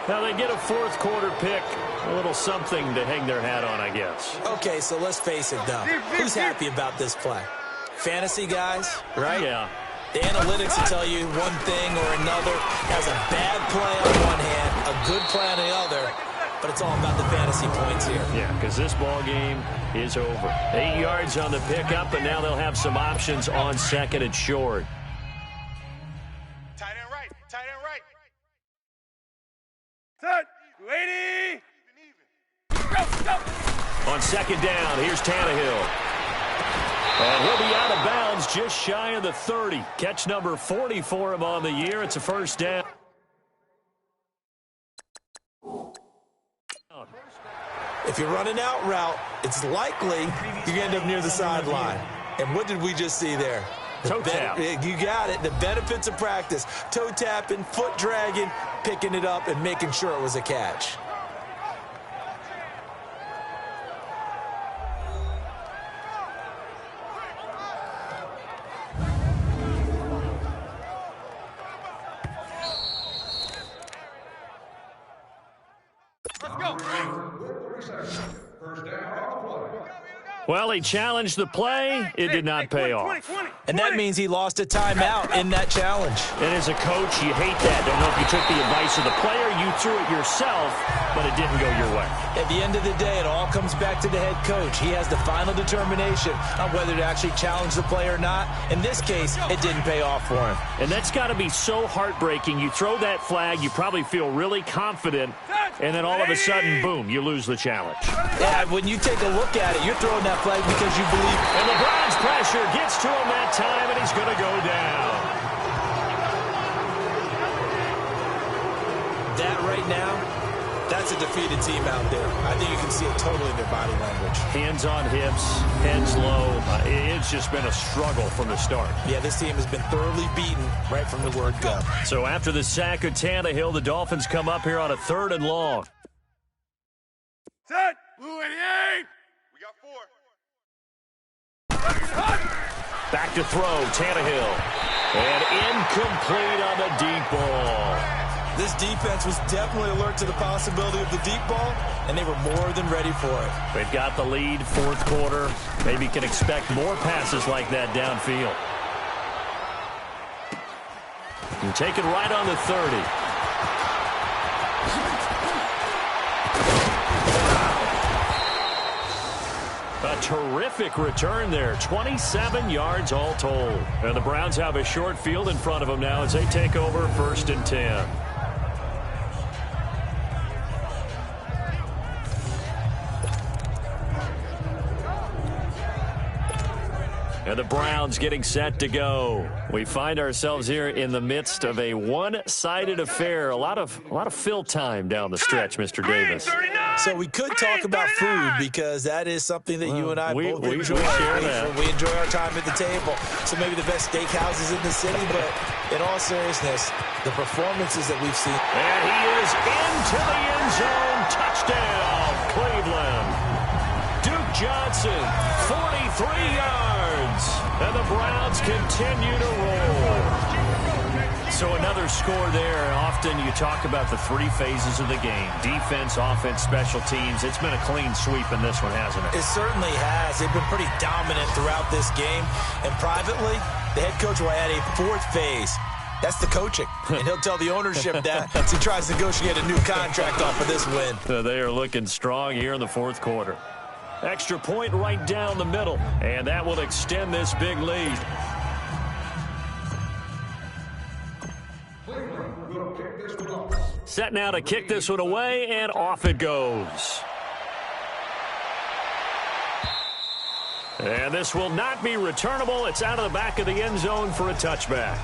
S2: Now they get a fourth quarter pick. A little something to hang their hat on, I guess.
S3: Okay, so let's face it, though. Who's happy about this play? Fantasy guys, right?
S2: Yeah.
S3: The analytics will tell you one thing or another. Has a bad play on one hand, a good play on the other, but it's all about the fantasy points here.
S2: Yeah, because this ball game is over. 8 yards on the pickup, and now they'll have some options on 2nd and short.
S4: Tight end right. Set. Lady. Go.
S2: On 2nd down, here's Tannehill. And he'll be out of bounds just shy of the 30. Catch number 40 for him on the year. It's a first down.
S3: If you're running out route, it's likely you end up near the sideline. And what did we just see there?
S2: Toe tap.
S3: You got it. The benefits of practice. Toe tapping, foot dragging, picking it up, and making sure it was a catch.
S4: Let's go.
S2: Well, he challenged the play. It did not pay off.
S3: And that means he lost a timeout in that challenge.
S2: And as a coach, you hate that. Don't know if you took the advice of the player, you threw it yourself, but it didn't go your way.
S3: At the end of the day, it all comes back to the head coach. He has the final determination on whether to actually challenge the play or not. In this case, it didn't pay off for him.
S2: And that's got to be so heartbreaking. You throw that flag, you probably feel really confident, and then all of a sudden, boom, you lose the challenge.
S3: Yeah, when you take a look at it, you're throwing that flag because you believe.
S2: And the Browns pressure gets to him that time, and he's going to go down.
S3: That right now That's a defeated team out there. I think you can see it totally in their body language.
S2: Hands on hips, heads low. It's just been a struggle from the start.
S3: Yeah, this team has been thoroughly beaten right from the word go.
S2: So after the sack of Tannehill, the Dolphins come up here on a 3rd and long.
S4: Set. Blue 88. We got 4.
S2: Back to throw, Tannehill. And incomplete on the deep ball.
S3: This defense was definitely alert to the possibility of the deep ball, and they were more than ready for it.
S2: They've got the lead, 4th quarter. Maybe can expect more passes like that downfield. And take it right on the 30. A terrific return there. 27 yards all told. And the Browns have a short field in front of them now as they take over 1st and 10. And the Browns getting set to go. We find ourselves here in the midst of a one-sided affair. A lot of fill time down the stretch, Mr. Davis.
S3: So we could talk about food because that is something that you and I both enjoy. We enjoy our time at the table. So maybe the best steakhouses in the city, but in all seriousness, the performances that we've seen.
S2: And he is into the end zone. Touchdown, Cleveland. Duke Johnson, 43 yards. And the Browns continue to roll. So another score there. Often you talk about the 3 phases of the game. Defense, offense, special teams. It's been a clean sweep in this one, hasn't it?
S3: It certainly has. They've been pretty dominant throughout this game. And privately, the head coach will add a 4th phase. That's the coaching. And he'll tell the ownership that as he tries to negotiate a new contract off of this win.
S2: So they are looking strong here in the 4th quarter. Extra point right down the middle. And that will extend this big lead. Set now to kick this one away, and off it goes. And this will not be returnable. It's out of the back of the end zone for a touchback.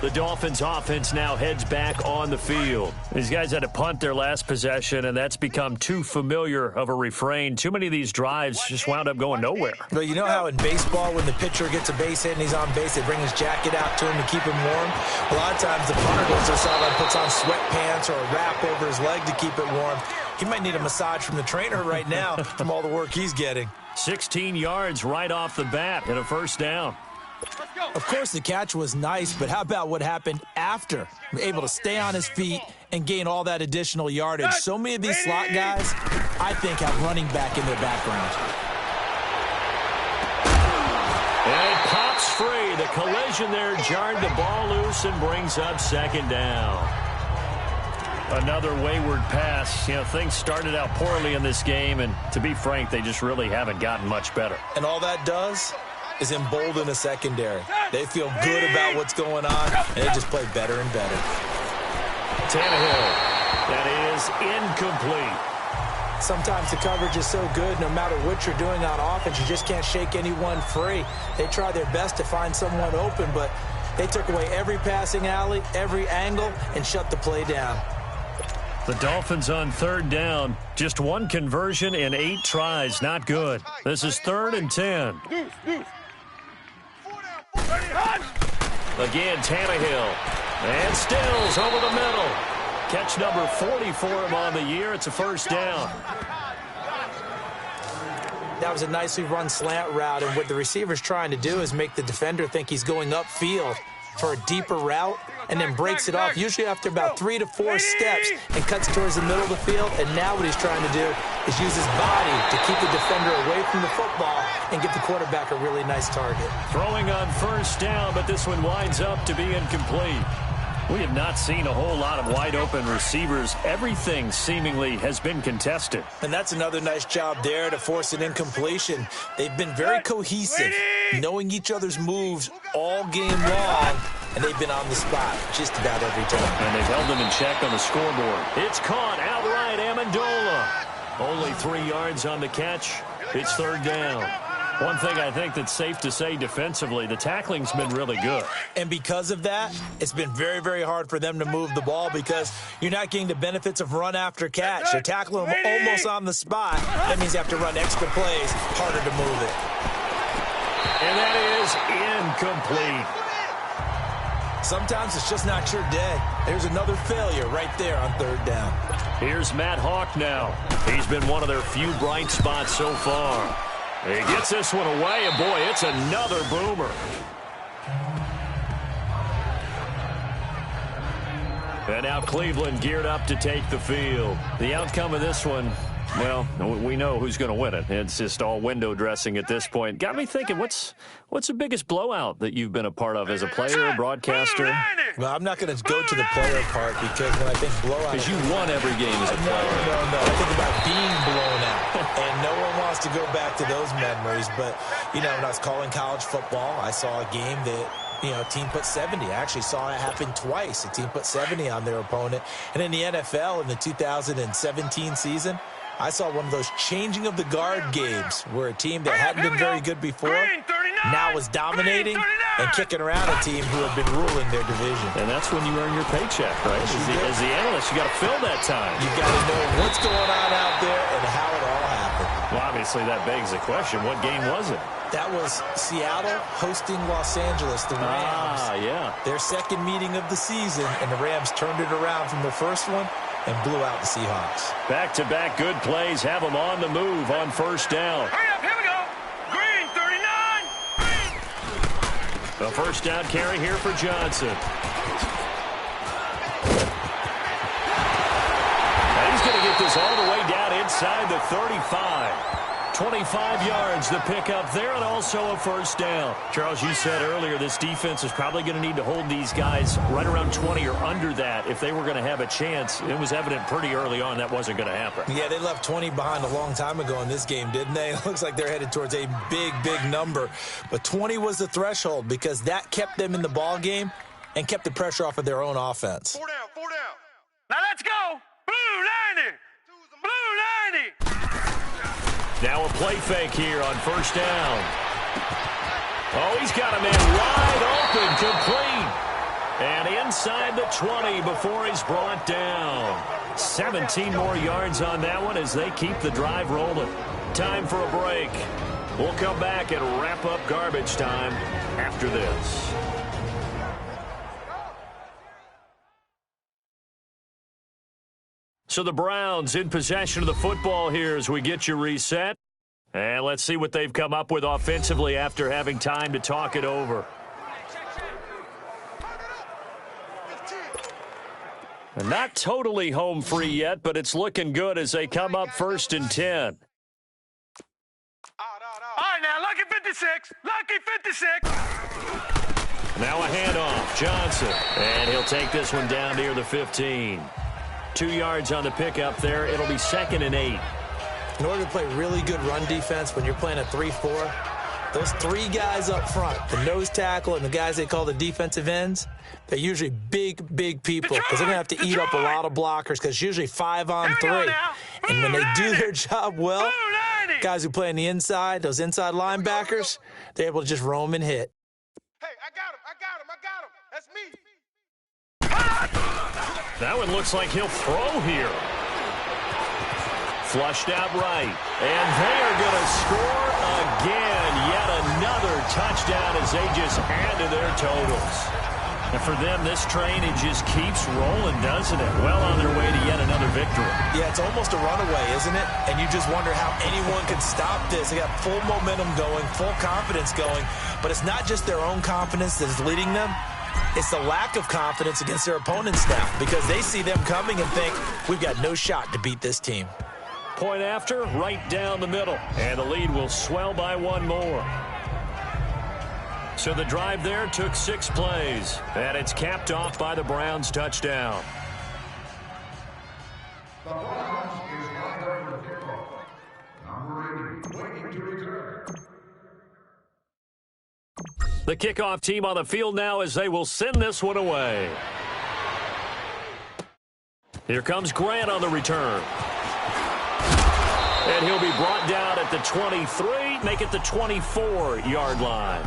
S2: The Dolphins offense now heads back on the field. These guys had to punt their last possession, and that's become too familiar of a refrain. Too many of these drives just wound up going nowhere.
S3: But you know how in baseball, when the pitcher gets a base hit and he's on base, they bring his jacket out to him to keep him warm? A lot of times the punter goes to the sideline, puts on sweatpants or a wrap over his leg to keep it warm. He might need a massage from the trainer right now from all the work he's getting.
S2: 16 yards right off the bat and a 1st down.
S3: Of course, the catch was nice, but how about what happened after? Able to stay on his feet and gain all that additional yardage. So many of these slot guys, I think, have running back in their background.
S2: And it pops free. The collision there jarred the ball loose and brings up 2nd down. Another wayward pass. You know, things started out poorly in this game, and to be frank, they just really haven't gotten much better.
S3: And all that does is embolden a secondary. They feel good about what's going on, and they just play better and better.
S2: Tannehill. That is incomplete.
S3: Sometimes the coverage is so good, no matter what you're doing on offense, you just can't shake anyone free. They try their best to find someone open, but they took away every passing alley, every angle, and shut the play down.
S2: The Dolphins on 3rd down. Just 1 conversion in 8 tries. Not good. This is 3rd and 10. Again, Tannehill. And Stills over the middle. Catch number 40 for him on the year. It's a 1st down.
S3: That was a nicely run slant route, and what the receiver's trying to do is make the defender think he's going upfield for a deeper route, and then breaks it off, usually after about 3 to 4 steps, and cuts towards the middle of the field. And now what he's trying to do is use his body to keep the defender away from the football and get the quarterback a really nice target.
S2: Throwing on 1st down, but this one winds up to be incomplete. We have not seen a whole lot of wide-open receivers. Everything seemingly has been contested.
S3: And that's another nice job there to force an incompletion. They've been very cohesive, knowing each other's moves all game long, and they've been on the spot just about every time.
S2: And they've held them in check on the scoreboard. It's caught outright, Amendola. Only 3 yards on the catch. It's 3rd down. One thing I think that's safe to say defensively, the tackling's been really good.
S3: And because of that, it's been very, very hard for them to move the ball because you're not getting the benefits of run after catch. You're tackling them almost on the spot. That means you have to run extra plays, harder to move it.
S2: And that is incomplete.
S3: Sometimes it's just not your day. There's another failure right there on third down.
S2: Here's Matt Hawk now. He's been one of their few bright spots so far. He gets this one away, and boy, it's another boomer. And now Cleveland geared up to take the field. The outcome of this one, well, we know who's going to win it. It's just all window dressing at this point. Got me thinking, what's the biggest blowout that you've been a part of as a player, broadcaster?
S3: Well, I'm not going to go to the player part because when I think blowout...
S2: Because you won every game as a player.
S3: No. I think about being blown out. And no one wants to go back to those memories. But, when I was calling college football, I saw a game that... a team put 70. I actually saw it happen twice. A team put 70 on their opponent. And in the NFL, in the 2017 season, I saw one of those changing of the guard games where a team that hadn't been very good before now was dominating and kicking around a team who had been ruling their division.
S2: And that's when you earn your paycheck, right? As the analyst, you got to fill that time.
S3: You got to know what's going on out there and how it all happened.
S2: Well, obviously that begs the question, what game was it?
S3: That was Seattle hosting Los Angeles, the Rams.
S2: Yeah.
S3: Their second meeting of the season, and the Rams turned it around from the first one and blew out the Seahawks.
S2: Back-to-back good plays have them on the move on first down.
S4: Hurry up, here we go. Green, 39.
S2: The first down carry here for Johnson. And he's going to get this all the way down inside the 35. 25 yards the pickup there, and also a first down. Charles, you said earlier this defense is probably going to need to hold these guys right around 20 or under that if they were going to have a chance. It was evident pretty early on that wasn't going to happen.
S3: Yeah, they left 20 behind a long time ago in this game, didn't they? It looks like they're headed towards a big, big number. But 20 was the threshold because that kept them in the ball game and kept the pressure off of their own offense.
S4: 4 down. Now let's go. Blue 90. Blue 90.
S2: Now a play fake here on first down. Oh, he's got a man wide open, complete. And inside the 20 before he's brought down. 17 more yards on that one as they keep the drive rolling. Time for a break. We'll come back and wrap up garbage time after this. So the Browns in possession of the football here as we get you reset. And let's see what they've come up with offensively after having time to talk it over. And not totally home free yet, but it's looking good as they come up 1st and 10.
S4: All right, now, lucky 56. Lucky 56.
S2: Now a handoff. Johnson. And he'll take this one down near the 15. 2 yards on the pickup there. It'll be 2nd and 8.
S3: In order to play really good run defense when you're playing a 3-4, those three guys up front, the nose tackle and the guys they call the defensive ends, they're usually big people because they're going to have to eat up a lot of blockers because it's usually 5 on 3. And when they do their job well, guys who play on the inside, those inside linebackers, they're able to just roam and hit.
S4: Hey, I got him. That's me.
S2: That one looks like he'll throw here. Flushed out right. And they are going to score again. Yet another touchdown as they just add to their totals. And for them, this train, it just keeps rolling, doesn't it? Well on their way to yet another victory.
S3: Yeah, it's almost a runaway, isn't it? And you just wonder how anyone could stop this. They got full momentum going, full confidence going. But it's not just their own confidence that is leading them. It's the lack of confidence against their opponents now because they see them coming and think, we've got no shot to beat this team.
S2: Point after, right down the middle. And the lead will swell by one more. So the drive there took 6 plays. And it's capped off by the Browns' touchdown. The kickoff team on the field now as they will send this one away. Here comes Grant on the return. And And he'll be brought down at the 23, make it the 24-yard line.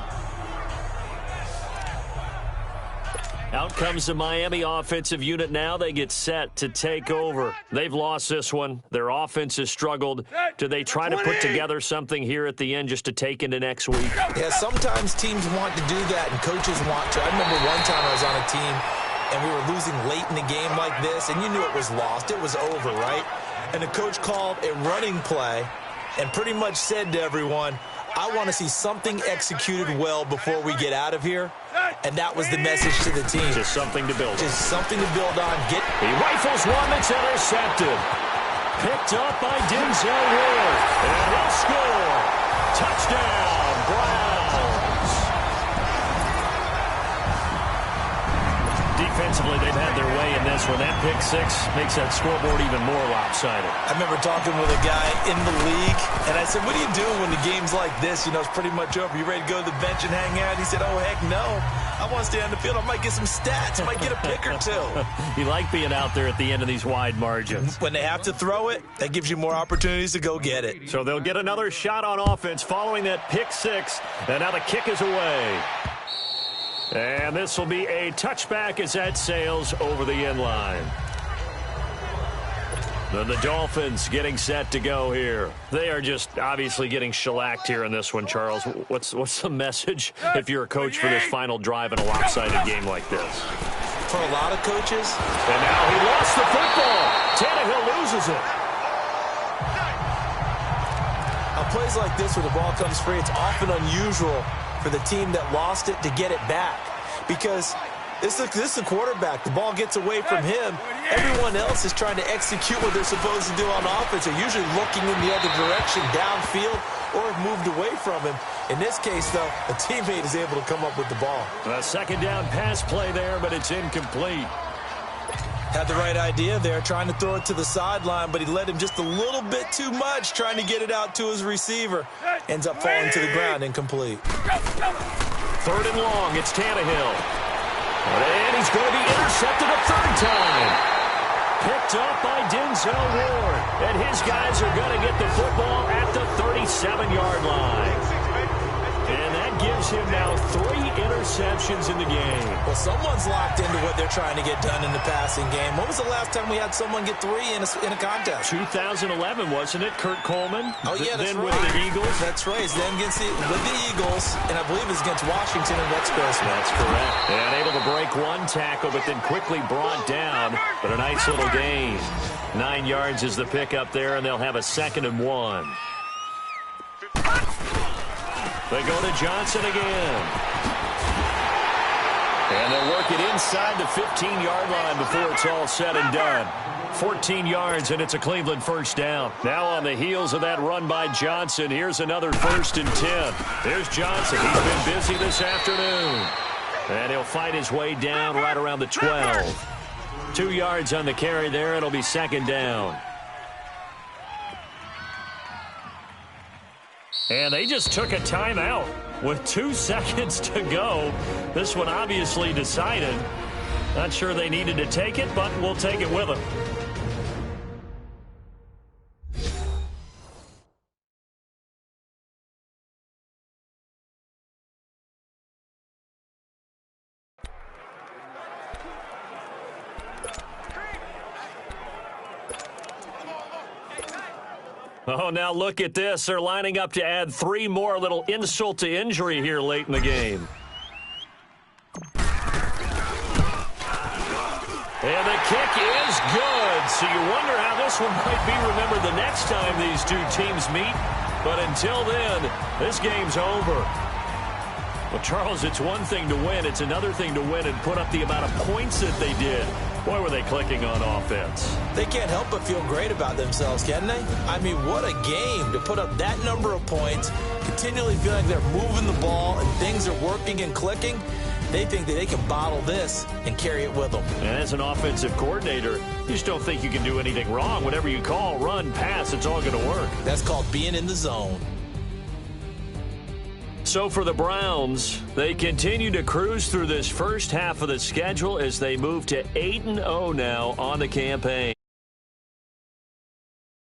S2: Out comes the Miami offensive unit now. They get set to take over. They've lost this one. Their offense has struggled. Do they try to put together something here at the end just to take into next week?
S3: Yeah, sometimes teams want to do that and coaches want to. I remember one time I was on a team and we were losing late in the game like this, and you knew it was lost. It was over, right? And the coach called a running play and pretty much said to everyone, I want to see something executed well before we get out of here. And that was the message to the team.
S2: Just something to build on.
S3: Just something to build on.
S2: He rifles one that's intercepted. Picked up by Denzel Ward. And he'll score. Touchdown, Browns. Defensively, they've had their way in this one. That pick six makes that scoreboard even more lopsided.
S3: I remember talking with a guy in the league, and I said, what are you doing when the game's like this? You know, it's pretty much over. You ready to go to the bench and hang out? He said, oh, heck no. I want to stay on the field. I might get some stats. I might get a pick or two.
S2: You like being out there at the end of these wide margins.
S3: When they have to throw it, that gives you more opportunities to go get it.
S2: So they'll get another shot on offense following that pick six, and now the kick is away. And this will be a touchback as that sails over the end line. Then the Dolphins getting set to go here. They are just obviously getting shellacked here in this one, Charles. What's the message if you're a coach for this final drive in a lopsided game like this?
S3: For a lot of coaches.
S2: And now he lost the football. Tannehill loses it.
S3: On plays like this where the ball comes free, it's often unusual for the team that lost it to get it back. Because this is the quarterback. The ball gets away from him. Everyone else is trying to execute what they're supposed to do on offense. They're usually looking in the other direction, downfield, or have moved away from him. In this case, though, a teammate is able to come up with the ball.
S2: A second down pass play there, but it's incomplete.
S3: Had the right idea there, trying to throw it to the sideline, but he led him just a little bit too much, trying to get it out to his receiver. Ends up falling to the ground, incomplete.
S2: Third and long, it's Tannehill. And he's going to be intercepted a third time. Picked up by Denzel Ward. And his guys are going to get the football at the 37-yard line. And that gives him now 3 interceptions in the game.
S3: Well, someone's locked into what they're trying to get done in the passing game. When was the last time we had someone get 3 in a contest?
S2: 2011, wasn't it? Kurt Coleman?
S3: Oh, yeah, that's
S2: then
S3: right.
S2: with the Eagles.
S3: That's right. Then with the Eagles, and I believe it's against Washington and Rex Grossman.
S2: That's correct. And able to break one tackle, but then quickly brought down. But a nice little gain. 9 yards is the pickup there, and they'll have a 2nd and 1. They go to Johnson again. And they'll work it inside the 15-yard line before it's all said and done. 14 yards, and it's a Cleveland first down. Now on the heels of that run by Johnson, here's another 1st and 10. There's Johnson. He's been busy this afternoon. And he'll fight his way down right around the 12. 2 yards on the carry there. It'll be 2nd down. And they just took a timeout with 2 seconds to go. This one obviously decided. Not sure they needed to take it, but we'll take it with them. Oh, now look at this. They're lining up to add 3 more, a little insult to injury here late in the game. And the kick is good. So you wonder how this one might be remembered the next time these two teams meet. But until then, this game's over. Well, Charles, it's one thing to win. It's another thing to win and put up the amount of points that they did. Boy, were they clicking on offense.
S3: They can't help but feel great about themselves, can they? I mean, what a game to put up that number of points, continually feeling like they're moving the ball and things are working and clicking. They think that they can bottle this and carry it with them.
S2: And as an offensive coordinator, you just don't think you can do anything wrong. Whatever you call, run, pass, it's all going to work.
S3: That's called being in the zone.
S2: So for the Browns, they continue to cruise through this first half of the schedule as they move to 8-0 now on the campaign.